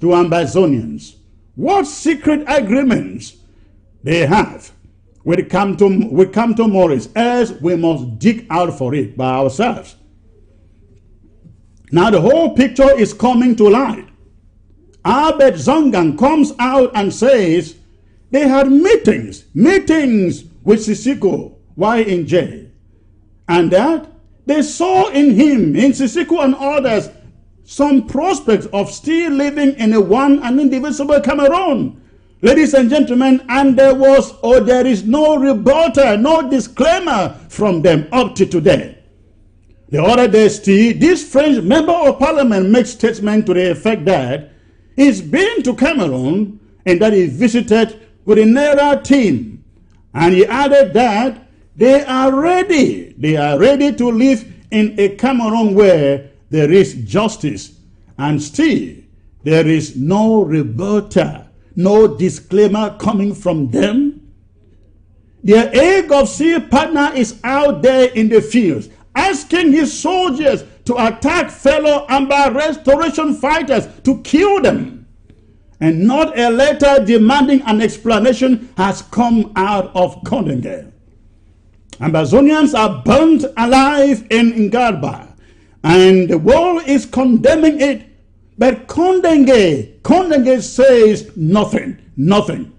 Speaker 1: Ambazonians what secret agreements they have with Kamto Morris, as we must dig out for it by ourselves. Now the whole picture is coming to light. Albert Zongan comes out and says they had meetings with Sisiko while in jail, and that they saw in him, in Sisiko and others, some prospects of still living in a one and indivisible Cameroon. Ladies and gentlemen, and there is no rebuttal, no disclaimer from them up to today. The other day, still, this French member of parliament makes statement to the effect that he's been to Cameroon and that he visited with the Naira team. And he added that they are ready to live in a Cameroon where there is justice. And still, there is no rebuttal, no disclaimer coming from them. Their egg of sea partner is out there in the fields, asking his soldiers to attack fellow Amba restoration fighters to kill them. And not a letter demanding an explanation has come out of Kondenge. Ambazonians are burnt alive in Ngarba, and the world is condemning it. But Kondenge says nothing.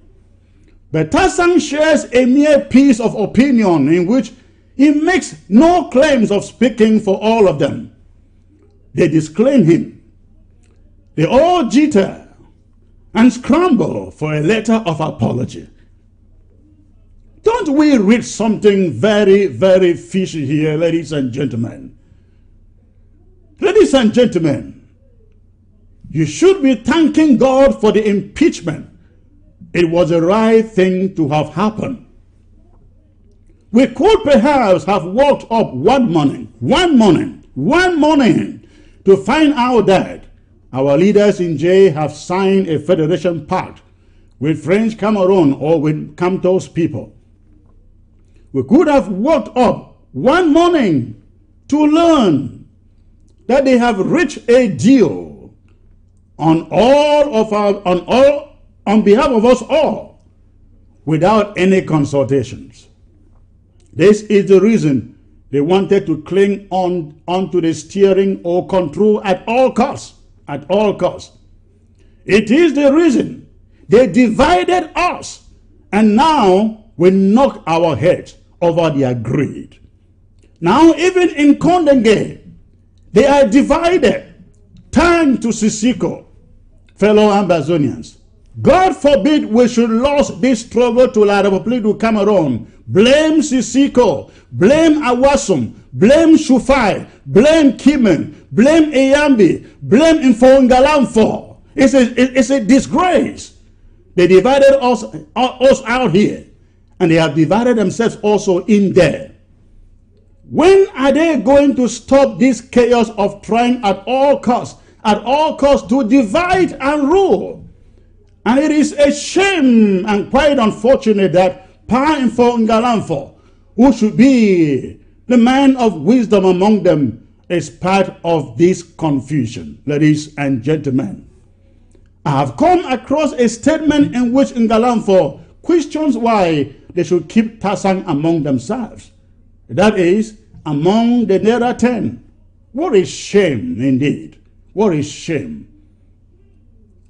Speaker 1: But Tassan shares a mere piece of opinion in which he makes no claims of speaking for all of them. They disclaim him. They all jitter and scramble for a letter of apology. Don't we read something very, very fishy here, ladies and gentlemen? Ladies and gentlemen, you should be thanking God for the impeachment. It was the right thing to have happened. We could perhaps have woke up one morning, to find out that our leaders in jail have signed a federation pact with French Cameroon or with Kamto's people. We could have woke up one morning to learn that they have reached a deal on behalf of us all, without any consultations. This is the reason they wanted to cling onto the steering or control at all costs. It is the reason they divided us, and now we knock our heads over their greed. Now even in Kondenge, they are divided. Turn to Sisiko, fellow Ambazonians. God forbid we should lose this struggle to La République du Cameroon. Blame Sisiko, blame Awasum, blame Shufai, blame Kimen, blame Eyambi, blame Infongalamfo. It's a disgrace. They divided us out here, and they have divided themselves also in there. When are they going to stop this chaos of trying at all costs to divide and rule? And it is a shame and quite unfortunate that Pa Info Ngalamfo, who should be the man of wisdom among them, is part of this confusion. Ladies and gentlemen, I have come across a statement in which Ngalamfo questions why they should keep Tasang among themselves. That is, among the Naira 10. What a shame indeed. What a shame.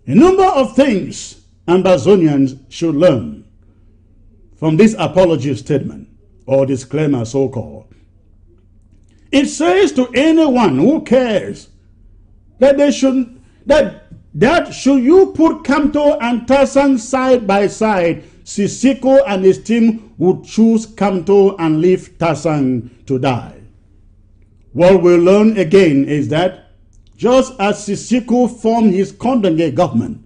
Speaker 1: A number of things Ambazonians should learn from this apology statement, or disclaimer so-called. It says to anyone who cares that should you put Kamto and Tasang side by side, Sisiko and his team would choose Kamto and leave Tasang to die. What we learn again is that just as Sisiko formed his Kondenge government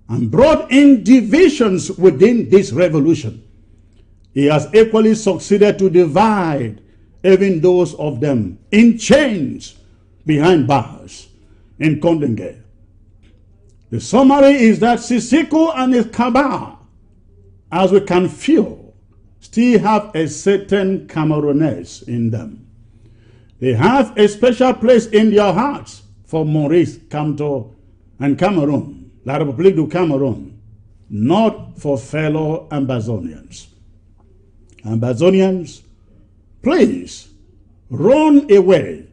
Speaker 1: and brought in divisions within this revolution, he has equally succeeded to divide even those of them in chains behind bars in Kondenge. The summary is that Sisiko and his cabal, as we can feel, still have a certain Cameroonese in them. They have a special place in their hearts for Maurice Kamto and Cameroon, La République du Cameroon, not for fellow Ambazonians. Ambazonians, please run away.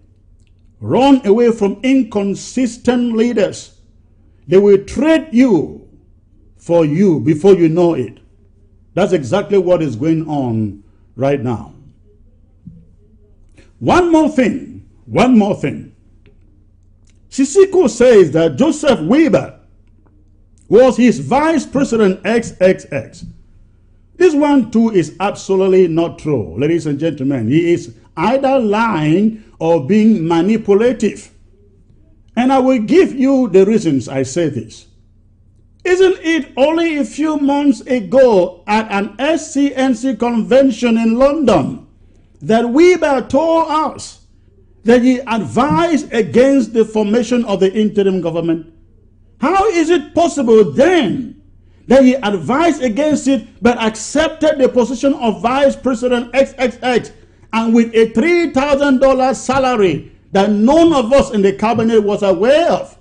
Speaker 1: Run away from inconsistent leaders. They will trade you for you before you know it. That's exactly what is going on right now. One more thing. Sisiko says that Joseph Weber was his vice president XXX. This one too is absolutely not true, ladies and gentlemen. He is either lying or being manipulative. And I will give you the reasons I say this. Isn't it only a few months ago at an SCNC convention in London that Weber told us that he advised against the formation of the interim government? How is it possible then that he advised against it but accepted the position of Vice President XXX, and with a $3,000 salary that none of us in the cabinet was aware of?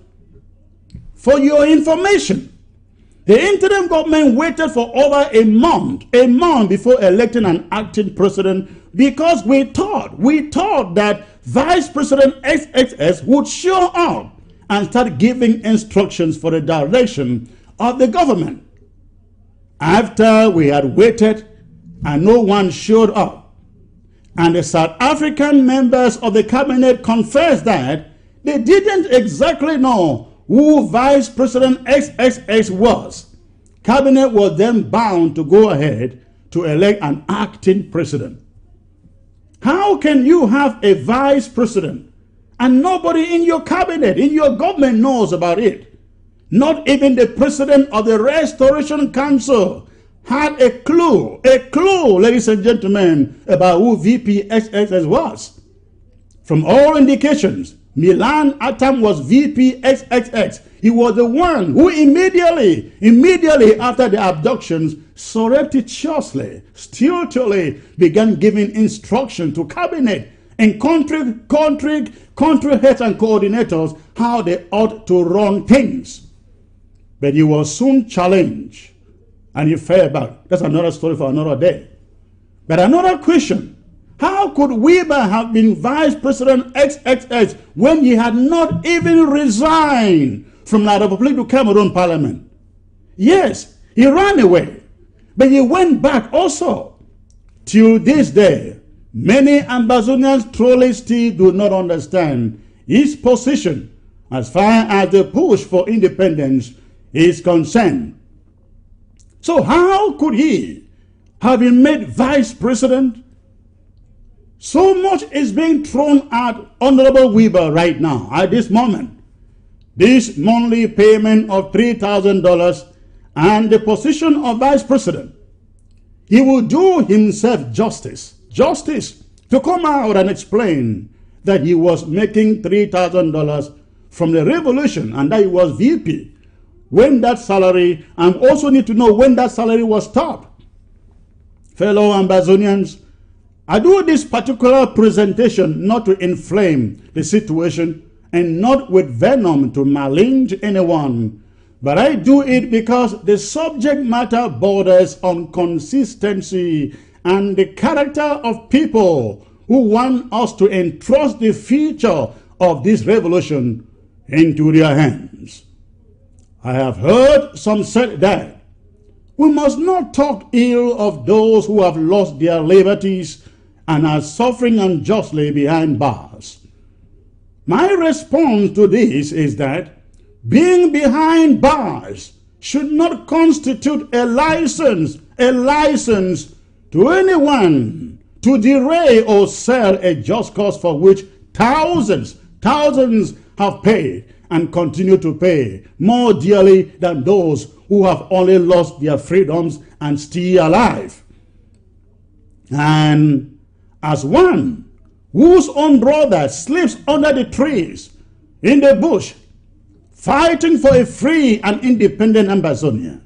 Speaker 1: For your information, the interim government waited for over a month before electing an acting president, because we thought that Vice President XXX would show up and start giving instructions for the direction of the government. After we had waited and no one showed up, and the South African members of the cabinet confessed that they didn't exactly know who Vice President XXX was, cabinet was then bound to go ahead to elect an acting president. How can you have a vice president and nobody in your cabinet, in your government knows about it? Not even the president of the Restoration Council had a clue, ladies and gentlemen, about who VP XXX was. From all indications, Milan Atam was VP XXX. He was the one who immediately after the abductions, surreptitiously, stealthily began giving instruction to cabinet and country heads and coordinators how they ought to run things. But he was soon challenged and he fell back. That's another story for another day. But another question: how could Weber have been Vice President XXX when he had not even resigned from La République du Cameroon Parliament? Yes, he ran away, but he went back also. Till this day, many Ambazonians truly still do not understand his position as far as the push for independence is concerned. So how could he have been made Vice President? So much is being thrown at Honorable Weber right now, at this moment. This monthly payment of $3,000 and the position of Vice President. He will do himself justice to come out and explain that he was making $3,000 from the revolution and that he was VP. When that salary, and also need to know when that salary was stopped. Fellow Ambazonians, I do this particular presentation not to inflame the situation and not with venom to malign anyone, but I do it because the subject matter borders on consistency and the character of people who want us to entrust the future of this revolution into their hands. I have heard some said that we must not talk ill of those who have lost their liberties and are suffering unjustly behind bars. My response to this is that being behind bars should not constitute a license to anyone to derail or sell a just cause for which thousands have paid and continue to pay more dearly than those who have only lost their freedoms and still alive. And as one whose own brother sleeps under the trees in the bush fighting for a free and independent Amazonia,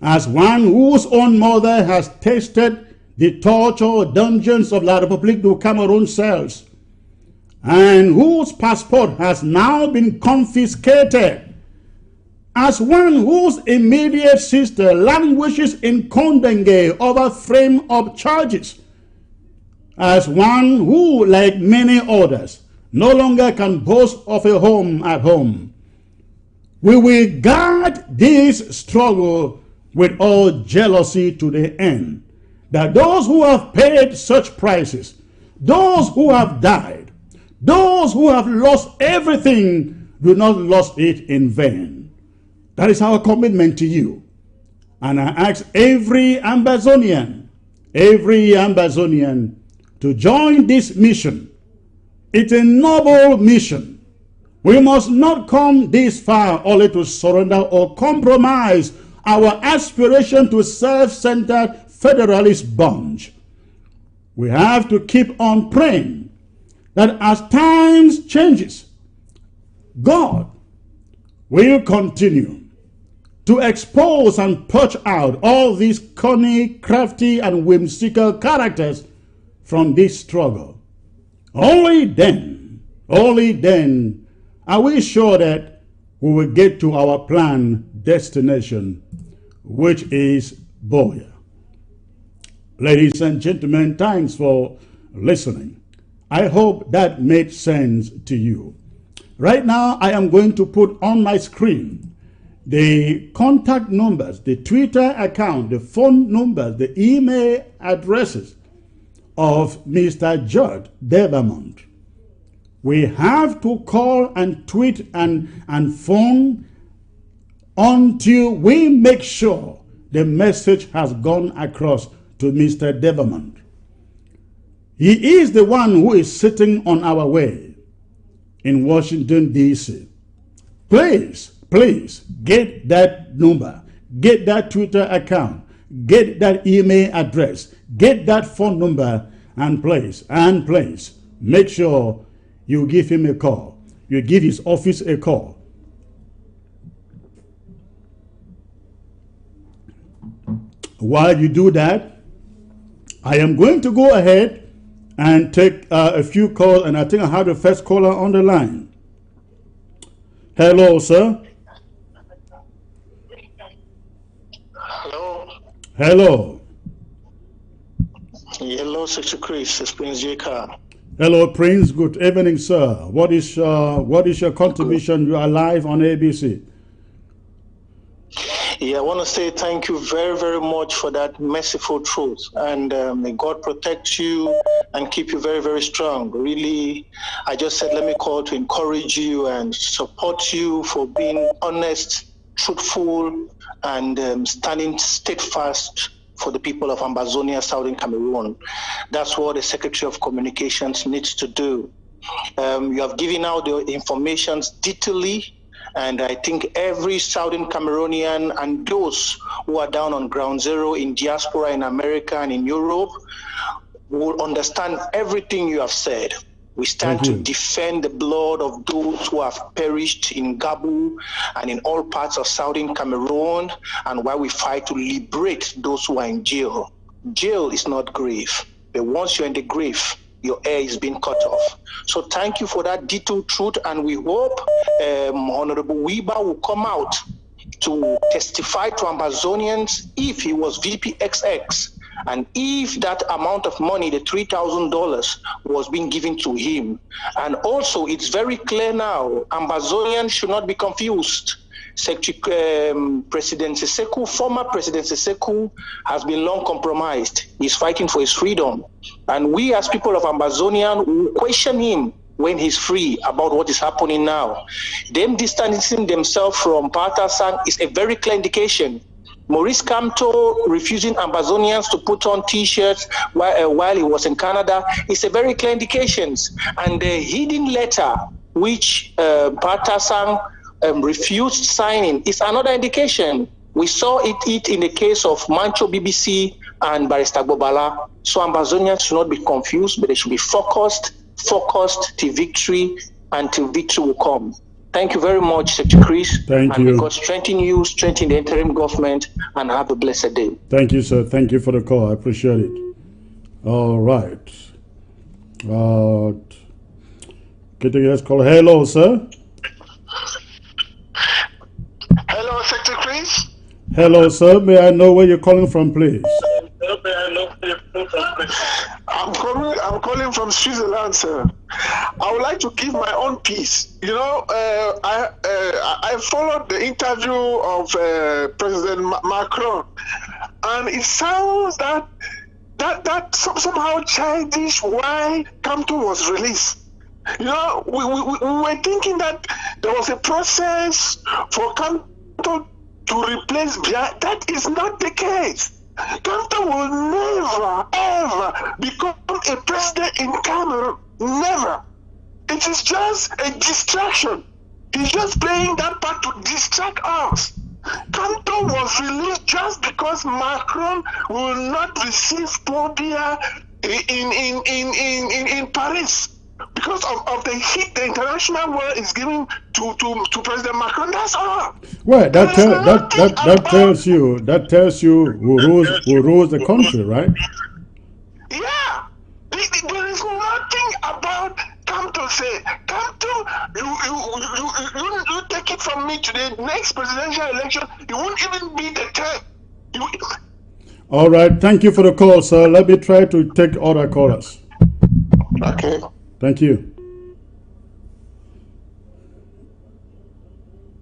Speaker 1: as one whose own mother has tasted the torture dungeons of La République du Cameroon cells, and whose passport has now been confiscated, as one whose immediate sister languishes in Condenge over frame-up charges, as one who, like many others, no longer can boast of a home at home, we will guard this struggle with all jealousy to the end, that those who have paid such prices, those who have died, those who have lost everything, do not lose it in vain. That is our commitment to you. And I ask every Ambazonian to join this mission. It's a noble mission. We must not come this far only to surrender or compromise our aspiration to self-centered federalist bunch. We have to keep on praying that as times changes, God will continue to expose and purge out all these cunning, crafty, and whimsical characters from this struggle. Only then are we sure that we will get to our planned destination, which is Boya. Ladies and gentlemen, thanks for listening. I hope that made sense to you. Right now, I am going to put on my screen the contact numbers, the Twitter account, the phone numbers, the email addresses of Mr. Judd Devermont. We have to call and tweet and phone until we make sure the message has gone across to Mr. Devermont. He is the one who is sitting on our way in Washington, D.C. Please get that number, get that Twitter account, get that email address, get that phone number, and please, make sure you give him a call. You give his office a call. While you do that, I am going to go ahead and take a few calls, and I think I have the first caller on the line. Hello, sir.
Speaker 2: Hello.
Speaker 1: Hello.
Speaker 2: Hello, Secretary Chris. It's Prince J. Carr.
Speaker 1: Hello, Prince. Good evening, sir. What is your contribution? You are live on ABC.
Speaker 2: Yeah, I want to say thank you very, very much for that merciful truth. And may God protect you and keep you very, very strong. Really, I just said, let me call to encourage you and support you for being honest, truthful, and standing steadfast for the people of Ambazonia, Southern Cameroon. That's what the Secretary of Communications needs to do. You have given out the information detailedly, and I think every Southern Cameroonian and those who are down on ground zero in diaspora in America and in Europe will understand everything you have said. We stand to defend the blood of those who have perished in Gabu and in all parts of Southern Cameroon, and while we fight to liberate those who are in jail. Jail is not grave. But once you're in the grave, your air is being cut off. So thank you for that detailed truth, and we hope Honorable Weber will come out to testify to Ambazonians if he was VPXX and if that amount of money, the $3,000, was being given to him. And also, it's very clear now, Ambazonians should not be confused. President Sisseku, former President Sisseku, has been long compromised. He's fighting for his freedom. And we as people of Ambazonia will question him when he's free about what is happening now. Them distancing themselves from Partasang is a very clear indication. Maurice Kamto refusing Ambazonians to put on T-shirts while he was in Canada is a very clear indication. And the hidden letter which Partasang refused signing is another indication. We saw it in the case of Mancho BBC and Barrister Bobala. So Ambazonians should not be confused, but they should be focused till victory, until victory will come. Thank you very much, Secretary Chris.
Speaker 1: Thank you.
Speaker 2: And God strengthen you, strengthen the interim government, and have a blessed day.
Speaker 1: Thank you, sir. Thank you for the call. I appreciate it. All right. Getting us call. Hello, sir.
Speaker 3: Hello, Secretary Chris.
Speaker 1: Hello, sir. May I know where you're calling from, please?
Speaker 3: I'm calling from Switzerland, sir. I would like to give my own piece. You know, I followed the interview of President Macron, and it sounds that somehow childish why Kamto was released. You know, we were thinking that there was a process for Kamto to replace Bia. That is not the case. Kamto will never, ever become a president in Cameroon. Never. It is just a distraction. He's just playing that part to distract us. Kamto was released just because Macron will not receive Pobia in Paris. Because of the hit the international world is giving to President Macron. That's all.
Speaker 1: Well, that tells you who rules the country, right?
Speaker 3: Yeah. There is nothing about Kamto say. Kamto, you take it from me to the next presidential election. You won't even be the third.
Speaker 1: All right. Thank you for the call, sir. Let me try to take other callers.
Speaker 3: Okay.
Speaker 1: Thank you.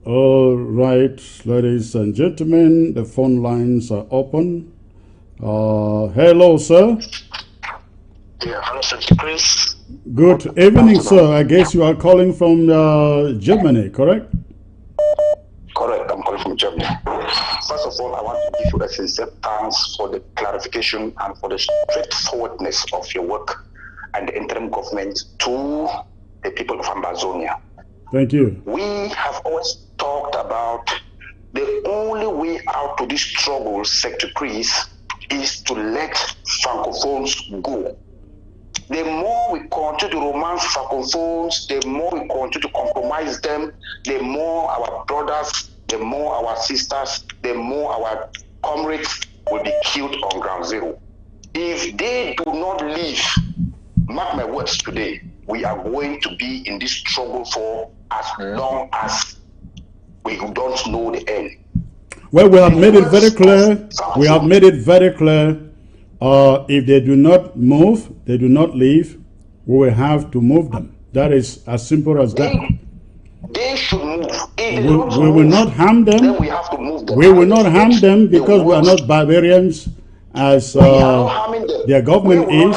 Speaker 1: All right, ladies and gentlemen, the phone lines are open. Hello, sir.
Speaker 3: Yeah, hello, Secretary Chris.
Speaker 1: Good evening, sir. I guess you are calling from Germany, correct?
Speaker 4: Correct, I'm calling from Germany. First of all, I want to give you a sincere thanks for the clarification and for the straightforwardness of your work and the interim government to the people of Ambazonia.
Speaker 1: Thank you.
Speaker 4: We have always talked about the only way out to this struggle, Secretary Chris, is to let Francophones go. The more we continue to romance Francophones, the more we continue to compromise them, the more our brothers, the more our sisters, the more our comrades will be killed on ground zero. If they do not leave, mark my words today, we are going to be in this struggle for as long as we don't know the end.
Speaker 1: Well, we have made it very clear. We have made it very clear. If they do not move, they do not leave, we will have to move them. That is as simple as that.
Speaker 4: They should move. If
Speaker 1: we will not harm them.
Speaker 4: Then we have to move them.
Speaker 1: We will not harm them because we are not barbarians as their government is.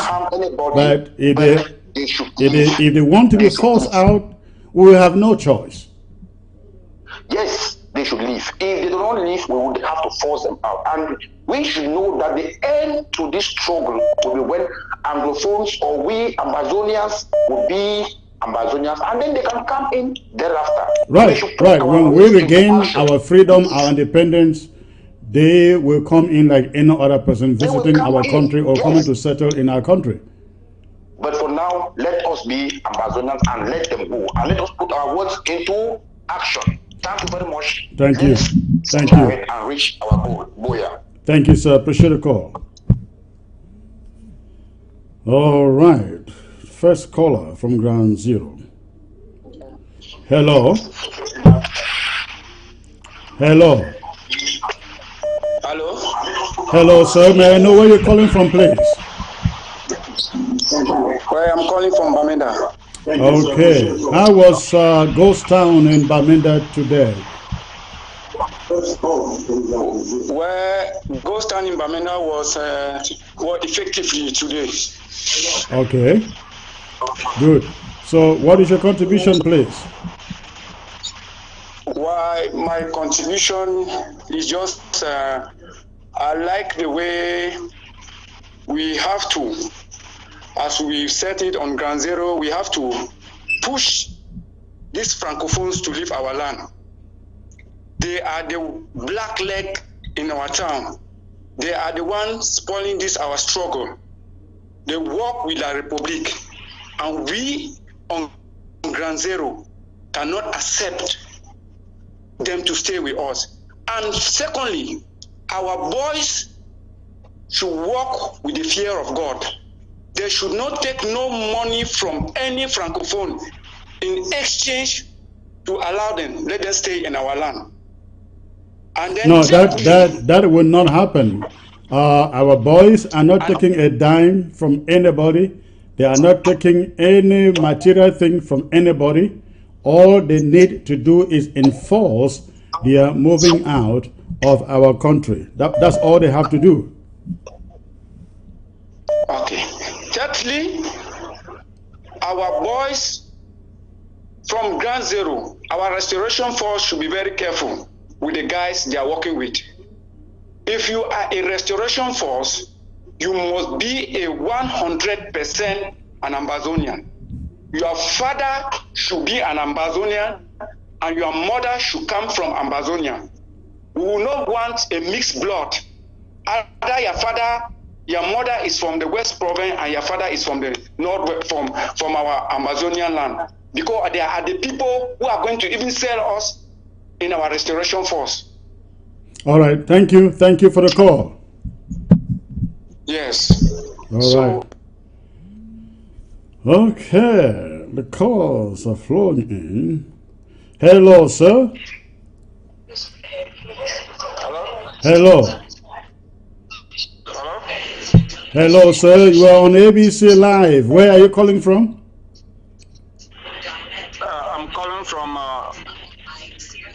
Speaker 1: But if they want to be forced out, we will have no choice.
Speaker 4: Yes, they should leave. If they do not leave, we would have to force them out. And we should know that the end to this struggle will be when Anglophones or we Ambazonians will be Ambazonians, and then they can come in thereafter.
Speaker 1: Right. When we regain our freedom, our independence, they will come in like any other person visiting our country or coming to settle in our country.
Speaker 4: But for now, let us be Ambazonians and let them go. And let us put our words into action. Thank you very much.
Speaker 1: Thank you. Thank you.
Speaker 4: And reach our goal. Boya.
Speaker 1: Thank you, sir. Appreciate the call. All right. First caller from ground zero. Hello. Hello.
Speaker 5: Hello.
Speaker 1: Hello, sir. May I know where you're calling from, please?
Speaker 5: Well, I'm calling from Bamenda.
Speaker 1: Okay. How was Ghost Town in Bamenda today?
Speaker 5: Well, Ghost Town in Bamenda was effectively today.
Speaker 1: Okay. Good. So, what is your contribution, please?
Speaker 5: Why, my contribution is just I like the way we have to, as we set it on ground zero, we have to push these francophones to leave our land. They are the black leg in our town. They are the ones spoiling this our struggle. They work with the Republic, and we on ground zero cannot accept them to stay with us. And secondly, our boys should walk with the fear of God. They should not take no money from any francophone in exchange to allow them, let them stay in our land. And then
Speaker 1: No, that will not happen. Our boys are not taking a dime from anybody. They are not taking any material thing from anybody. All they need to do is enforce their moving out of our country. That's all they have to do.
Speaker 5: Okay. Thirdly, our boys from ground zero, our restoration force should be very careful with the guys they are working with. If you are a restoration force, you must be a 100% an Ambazonian. Your father should be an Ambazonian and your mother should come from Ambazonia. We will not want a mixed blood. Either your mother is from the West Province and your father is from the North, from our Ambazonian land. Because they are the people who are going to even sell us in our restoration force.
Speaker 1: All right. Thank you. Thank you for the call.
Speaker 5: Yes.
Speaker 1: All right. Okay. The calls are flowing in. Hello, sir.
Speaker 5: Hello?
Speaker 1: Hello.
Speaker 5: Hello?
Speaker 1: Hello, sir. You are on ABC Live. Where are you calling from?
Speaker 5: I'm calling from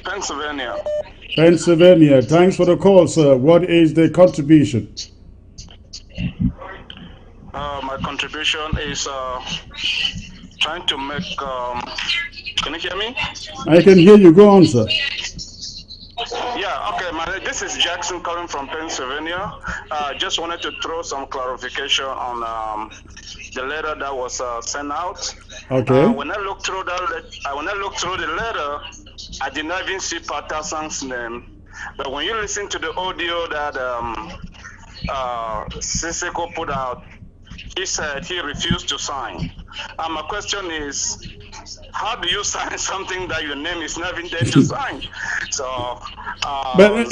Speaker 5: Pennsylvania.
Speaker 1: Pennsylvania. Thanks for the call, sir. What is the contribution?
Speaker 5: My contribution is trying to make. Can you hear me?
Speaker 1: I can hear you. Go on, sir.
Speaker 5: Yeah, okay. This is Jackson calling from Pennsylvania. Just wanted to throw some clarification on the letter that was sent out.
Speaker 1: Okay.
Speaker 5: When I looked through the letter, I did not even see Patasang's name. But when you listen to the audio that Siseko put out, he said he refused to sign. My question is, how do you sign something that your name is not even there to sign? So,
Speaker 1: but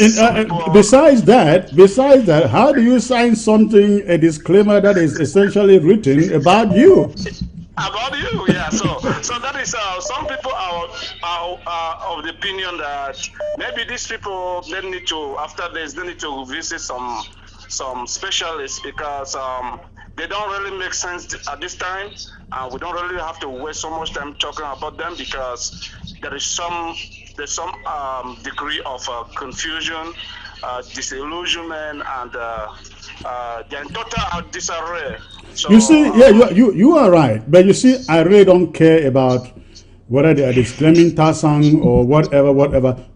Speaker 1: besides that, how do you sign something, a disclaimer that is essentially written about you?
Speaker 5: About you, yeah. So that is some people are of the opinion that maybe these people they need to visit some specialists because they don't really make sense at this time. We don't really have to waste so much time talking about them because there's some degree of confusion, disillusionment, and they're in total disarray. So,
Speaker 1: You see, you are right. But you see, I really don't care about whether they are disclaiming Tasang or whatever.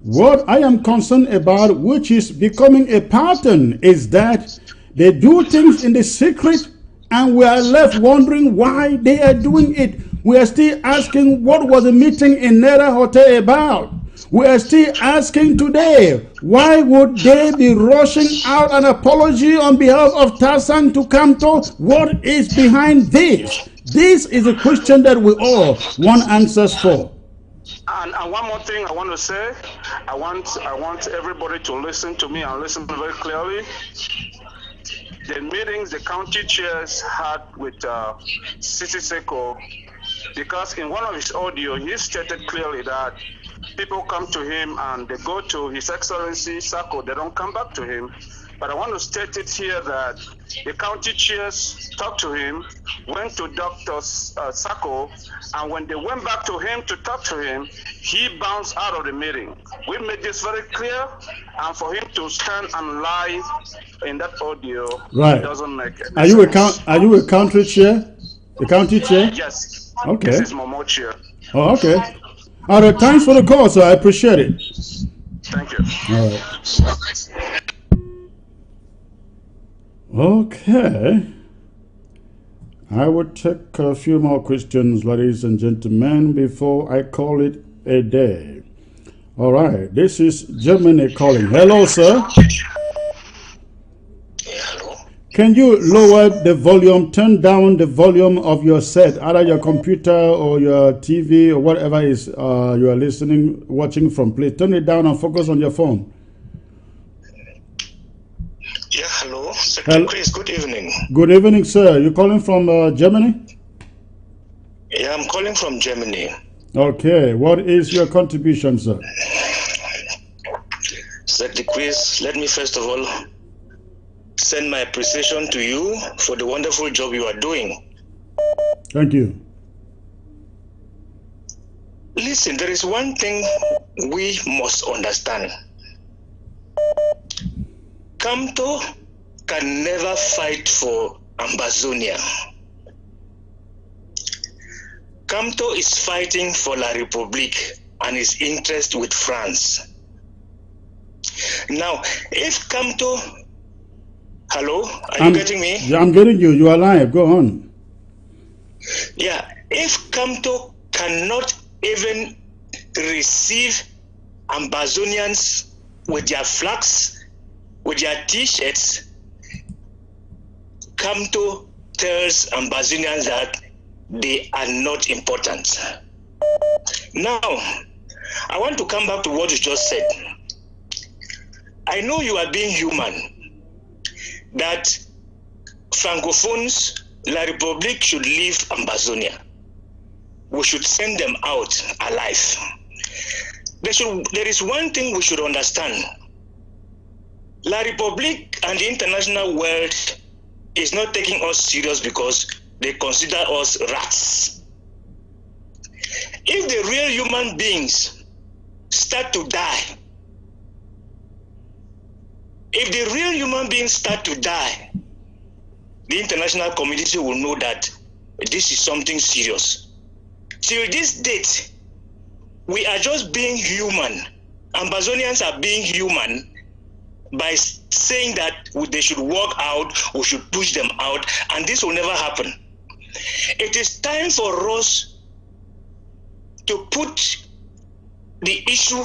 Speaker 1: What I am concerned about, which is becoming a pattern, is that they do things in the secret and we are left wondering why they are doing it. We are still asking what was the meeting in Nera Hotel about. We are still asking today, why would they be rushing out an apology on behalf of Tasang to Kamto? What is behind this? This is a question that we all want answers for.
Speaker 5: And one more thing I want to say, I want everybody to listen to me and listen very clearly. the meetings the county chairs had with City Seco, because in one of his audio, he stated clearly that people come to him and they go to His Excellency Sako, they don't come back to him. But I want to state it here that the county chairs talked to him, went to Dr. Sako, and when they went back to him to talk to him, he bounced out of the meeting. We made this very clear, and for him to stand and lie in that audio,
Speaker 1: right,
Speaker 5: doesn't make any
Speaker 1: sense. Are you a county chair? The county chair?
Speaker 5: Yes.
Speaker 1: Okay.
Speaker 5: This is Momo chair.
Speaker 1: Oh, okay. All right, thanks for the call, sir. I appreciate it.
Speaker 5: Thank you.
Speaker 1: All right. Okay. I will take a few more questions, ladies and gentlemen, before I call it a day. All right. This is Germany calling. Hello, sir.
Speaker 6: Hello.
Speaker 1: Can you lower the volume, turn down the volume of your set, either your computer or your TV or whatever is you are listening, watching from? Please turn it down and focus on your phone.
Speaker 6: Yeah, hello. Secretary Chris, good evening.
Speaker 1: Good evening, sir. You calling from Germany?
Speaker 6: Yeah, I'm calling from Germany.
Speaker 1: Okay. What is your contribution, sir?
Speaker 6: Secretary Chris, let me first of all send my appreciation to you for the wonderful job you are doing.
Speaker 1: Thank you.
Speaker 6: Listen, there is one thing we must understand. Camto can never fight for Ambazonia. Camto is fighting for La République and his interest with France. Now, if Camto... Hello? Are you getting me?
Speaker 1: Yeah, I'm getting you. You are live. Go on.
Speaker 6: Yeah. If Camto cannot even receive Ambazonians with their flags, with their t-shirts, Camto tells Ambazonians that they are not important. Now, I want to come back to what you just said. I know you are being human, that Francophones, La République should leave Ambazonia. We should send them out alive. There is one thing we should understand. La République and the international world is not taking us serious because they consider us rats. If the real human beings start to die, the international community will know that this is something serious. Till this date, we are just being human. Ambazonians are being human by saying that they should walk out, we should push them out, and this will never happen. It is time for us to put the issue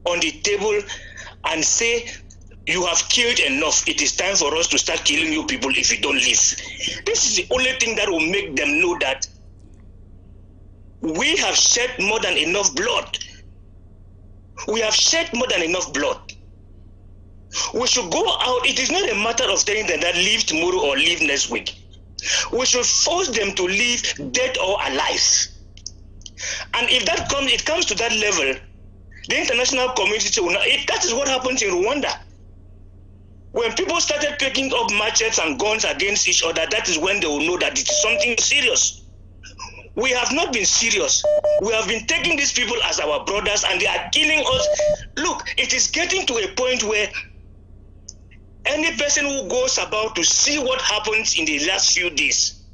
Speaker 6: on the table and say, you have killed enough. It is time for us to start killing you people if you don't leave. This is the only thing that will make them know that we have shed more than enough blood. We have shed more than enough blood. We should go out. It is not a matter of telling them that leave tomorrow or leave next week. We should force them to leave dead or alive. And if it comes to that level, the international community will not. That is what happened in Rwanda. When people started picking up machetes and guns against each other, that is when they will know that it is something serious. We have not been serious. We have been taking these people as our brothers and they are killing us. Look, it is getting to a point where any person who goes about to see what happens in the last few days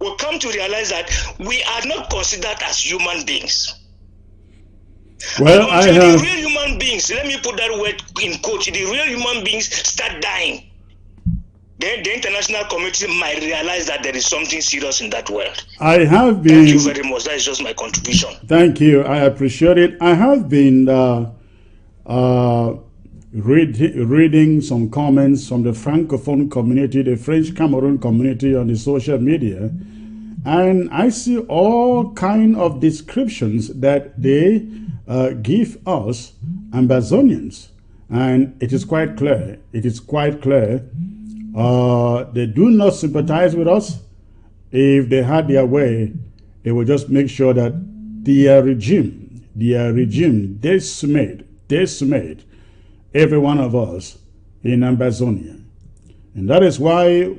Speaker 6: will come to realize that we are not considered as human beings.
Speaker 1: Well,
Speaker 6: the real human beings, let me put that word in quotes, the real human beings start dying, then the international community might realize that there is something serious in that world. Thank you very much. That is just my contribution.
Speaker 1: Thank you. I appreciate it. I have been reading some comments from the Francophone community, the French Cameroon community on the social media, and I see all kind of descriptions that they give us Ambazonians, and it is quite clear. They do not sympathize with us. If they had their way, they would just make sure that their regime decimate every one of us in Ambazonia. And that is why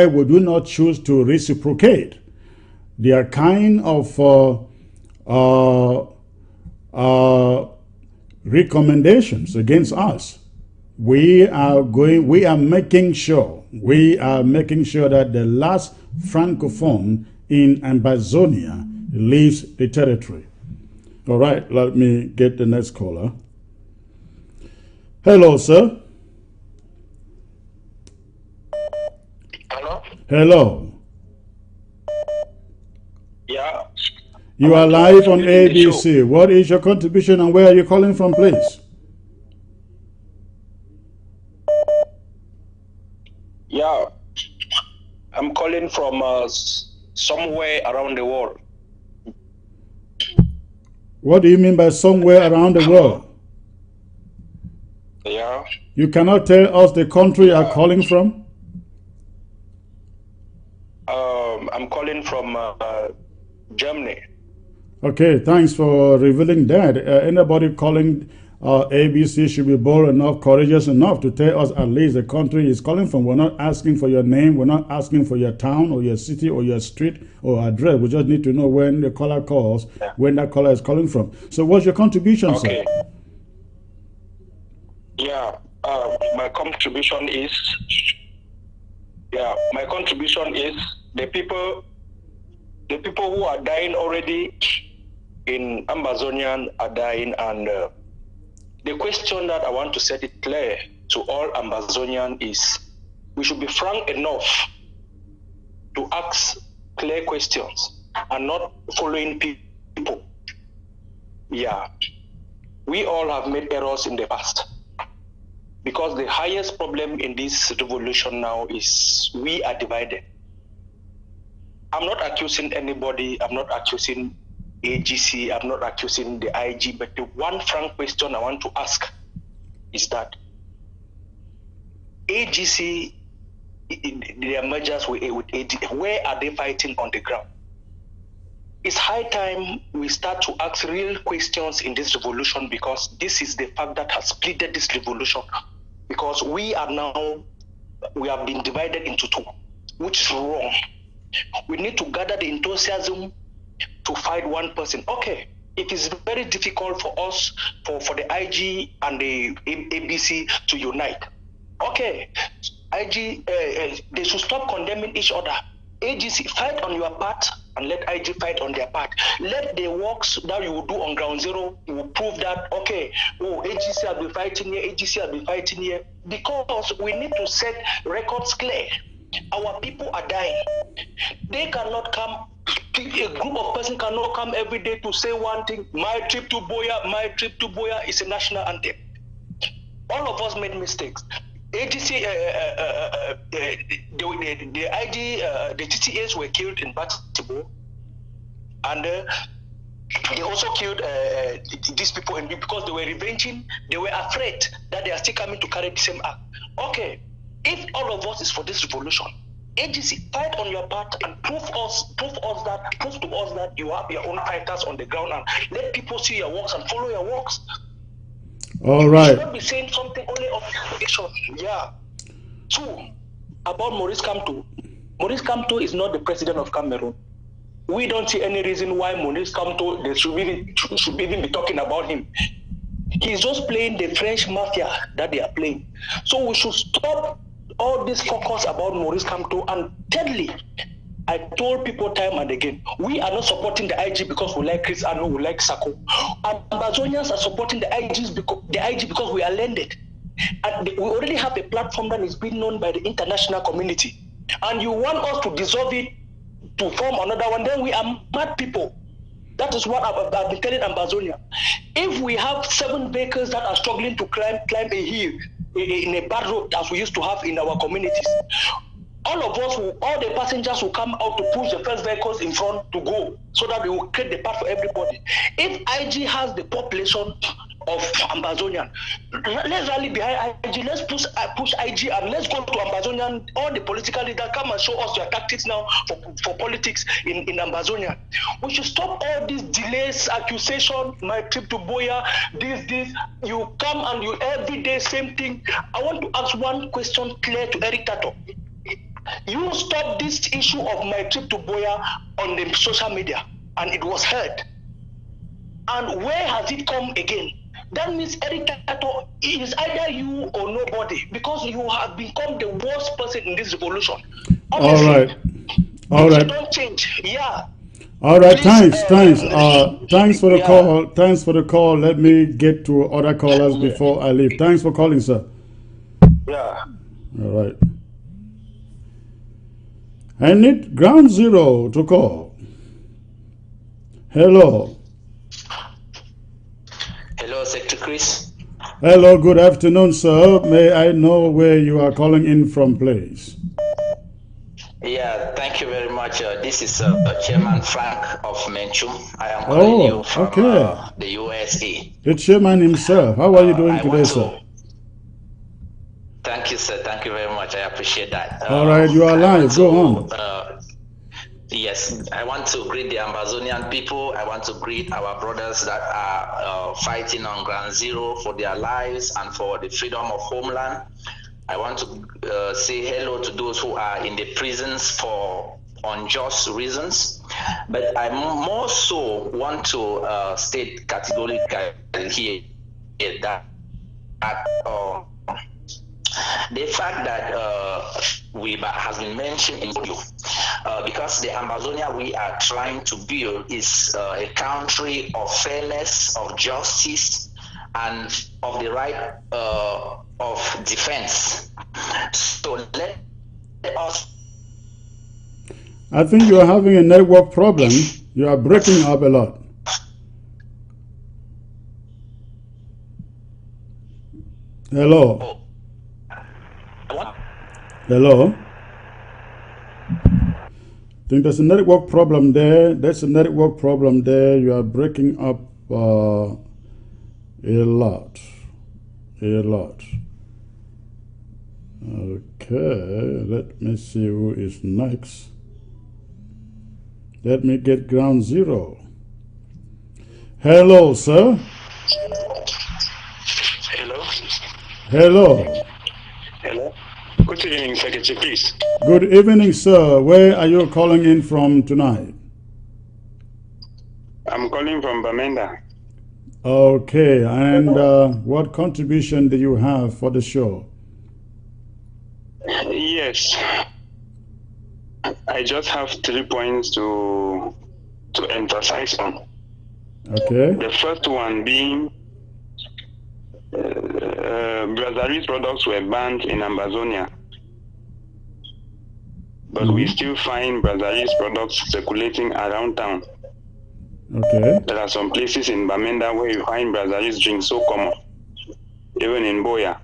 Speaker 1: we do not choose to reciprocate their kind of recommendations against us. We are making sure that the last Francophone in Ambazonia leaves the territory. All right, let me get the next caller. Hello, sir.
Speaker 6: Hello?
Speaker 1: Hello.
Speaker 6: Yeah.
Speaker 1: You are live on ABC. What is your contribution and where are you calling from, please?
Speaker 6: Yeah. I'm calling from somewhere around the world.
Speaker 1: What do you mean by somewhere around the world?
Speaker 6: Yeah.
Speaker 1: You cannot tell us the country you are calling from?
Speaker 6: I'm calling from Germany.
Speaker 1: Okay, thanks for revealing that. Anybody calling ABC should be bold enough, courageous enough to tell us at least the country is calling from. We're not asking for your name. We're not asking for your town or your city or your street or address. We just need to know when the caller calls, when that caller is calling from. So what's your contribution, sir?
Speaker 6: Yeah, my contribution is the people who are dying already in Amazonian are dying, and the question that I want to set it clear to all Amazonian is we should be frank enough to ask clear questions and not following people. Yeah, we all have made errors in the past, because the highest problem in this revolution now is we are divided. I'm not accusing anybody, I'm not accusing AGC, I'm not accusing the IG, but the one frank question I want to ask is that AGC, their mergers with AG, where are they fighting on the ground? It's high time we start to ask real questions in this revolution, because this is the fact that has splitted this revolution. Because we have been divided into two, which is wrong. We need to gather the enthusiasm to fight one person. Okay, it is very difficult for us, for the IG and the ABC to unite. Okay, IG, they should stop condemning each other. AGC, fight on your part and let IG fight on their part. Let the works that you will do on ground zero, you will prove that, okay, AGC has been fighting here, AGC has been fighting here, because we need to set records clear. Our people are dying. They cannot come, a group of persons cannot come every day to say one thing, my trip to Boya is a national anthem. All of us made mistakes. AGC, the IG, the TTAs were killed in Batibo, and they also killed these people because they were revenging. They were afraid that they are still coming to carry the same act. Okay, if all of us is for this revolution, AGC, fight on your part and prove to us that you have your own fighters on the ground, and let people see your works and follow your works.
Speaker 1: All right.
Speaker 6: You should not be saying something only of action. Yeah. Two, about Maurice Kamto. Maurice Kamto is not the president of Cameroon. We don't see any reason why Maurice Kamto, they should even be talking about him. He's just playing the French mafia that they are playing. So we should stop all this focus about Maurice Kamto. And thirdly, I told people time and again, we are not supporting the IG because we like Chris Ano, we like Sako. Amazonians are supporting the IG because we are landed. And we already have a platform that is being known by the international community. And you want us to dissolve it to form another one, then we are mad people. That is what I've been telling Amazonia. If we have 7 bakers that are struggling to climb a hill in a bad road as we used to have in our communities, all of us, all the passengers will come out to push the first vehicles in front to go, so that we will create the path for everybody. If IG has the population of Ambazonian. Let's rally behind IG. Let's push IG and let's go to Ambazonian. All the political leaders come and show us your tactics now for politics in Ambazonia. We should stop all these delays, accusation, my trip to Boya, this. You come and you every day same thing. I want to ask one question clear to Eric Tato. You stop this issue of my trip to Boya on the social media and it was heard. And where has it come again? That means Eric Tato is either you or nobody because you have become the worst person in this revolution. Honestly,
Speaker 1: all right.
Speaker 6: Don't change. Yeah.
Speaker 1: All right, please, thanks for the call. Thanks for the call. Let me get to other callers before I leave. Thanks for calling, sir.
Speaker 6: Yeah.
Speaker 1: All right. I need ground zero to call. Hello.
Speaker 7: Hello, Secretary Chris.
Speaker 1: Hello, good afternoon, sir. May I know where you are calling in from, please?
Speaker 7: Yeah, thank you very much. This is Chairman Frank of Menchum. I am calling you from the USA.
Speaker 1: The chairman himself. How are you doing today, sir?
Speaker 7: Thank you, sir. Thank you very much. I appreciate that.
Speaker 1: All right, you are live. Go on.
Speaker 7: Yes, I want to greet the Ambazonian people. I want to greet our brothers that are fighting on ground zero for their lives and for the freedom of homeland. I want to say hello to those who are in the prisons for unjust reasons. But I more so want to state categorically here that the fact that has been mentioned in you, because the Amazonia we are trying to build is a country of fairness, of justice, and of the right of defense. So let us.
Speaker 1: I think you are having a network problem. You are breaking up a lot. Hello. Hello. I think there's a network problem there. There's a network problem there. You are breaking up a lot. A lot. Okay, let me see who is next. Let me get ground zero. Hello, sir.
Speaker 8: Hello.
Speaker 1: Hello.
Speaker 8: Hello. Good evening, Secretary, please.
Speaker 1: Good evening, sir. Where are you calling in from tonight?
Speaker 8: I'm calling from Bamenda.
Speaker 1: Okay, and what contribution do you have for the show?
Speaker 8: Yes. I just have 3 points to emphasize on.
Speaker 1: Okay.
Speaker 8: The first one being Brazilian products were banned in Amazonia, but we still find Brazilian products circulating around town.
Speaker 1: Okay.
Speaker 8: There are some places in Bamenda where you find Brazilian drinks so common, even in Boya.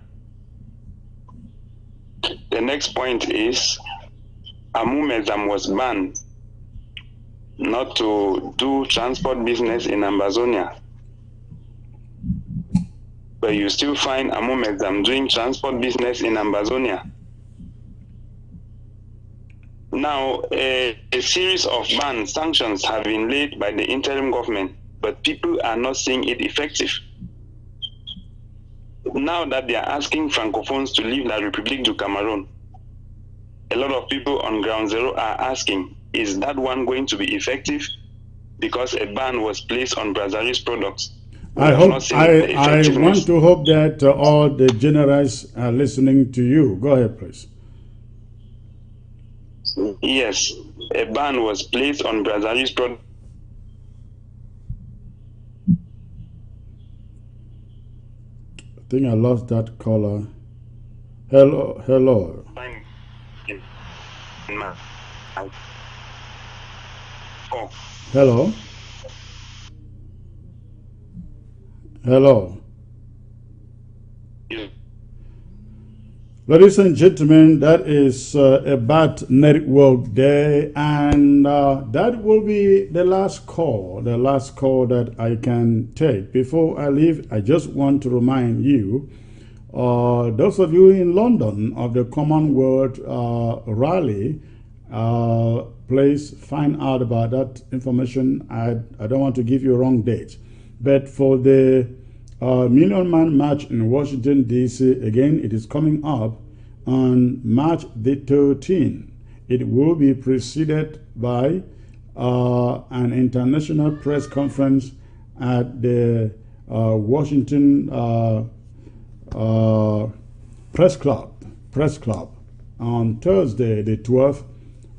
Speaker 8: The next point is Amumezam was banned not to do transport business in Amazonia. But you still find Amumezam doing transport business in Amazonia. Now, a series of ban sanctions have been laid by the interim government, but people are not seeing it effective. Now that they are asking Francophones to leave La République du Cameroon, a lot of people on ground zero are asking, is that one going to be effective? Because a ban was placed on Brazilian products.
Speaker 1: I want to hope that all the generals are listening to you. Go ahead, please.
Speaker 8: Yes, a ban was placed on Brazilian products.
Speaker 1: I think I lost that caller. Hello, hello. Hello. Hello. Ladies and gentlemen, that is a bad network day, and that will be the last call that I can take. Before I leave, I just want to remind you, those of you in London of the Commonwealth rally, please find out about that information. I don't want to give you a wrong date, but for the Million Man March in Washington, D.C., again, it is coming up on March the 13th. It will be preceded by an international press conference at the Washington Press Club on Thursday, the 12th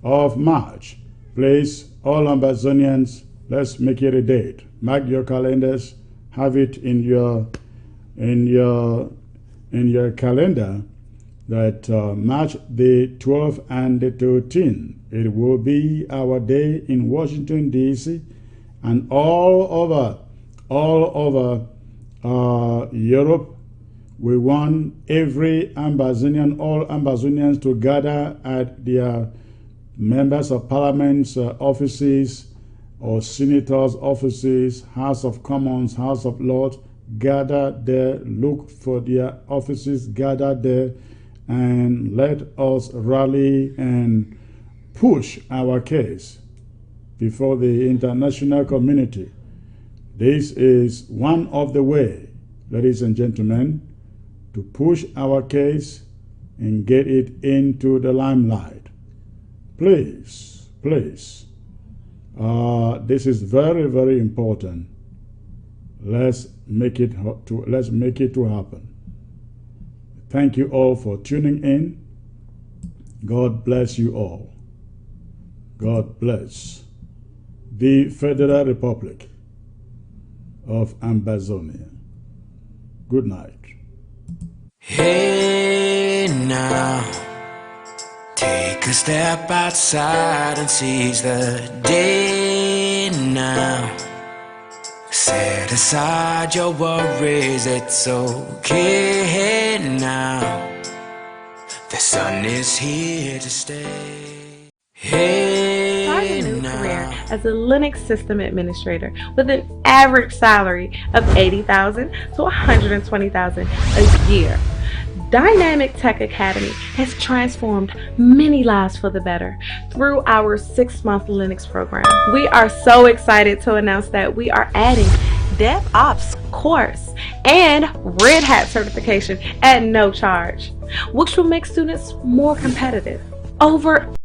Speaker 1: of March. Please, all Ambazonians, let's make it a date. Mark your calendars. Have it in your calendar that March the 12th and the 13th, it will be our day in Washington, D.C., and all over Europe. We want every Ambazonian, all Ambazonians to gather at their members of parliament's offices, or senators' offices, House of Commons, House of Lords. Gather there, look for their offices, gather there, and let us rally and push our case before the international community. This is one of the way, ladies and gentlemen, to push our case and get it into the limelight. Please, please. This is very, very important. Let's make it to happen. Thank you all for tuning in. God bless you all. God bless the Federal Republic of Ambazonia. Good night.
Speaker 9: Hey now, take a step outside and seize the day now. Set aside your worries, it's okay now. The sun is here to stay. Hey
Speaker 10: Started a new
Speaker 9: now.
Speaker 10: career as a Linux system administrator with an average salary of $80,000 to $120,000 a year. Dynamic Tech Academy has transformed many lives for the better through our 6-month Linux program. We are so excited to announce that we are adding DevOps course and Red Hat certification at no charge, which will make students more competitive. Over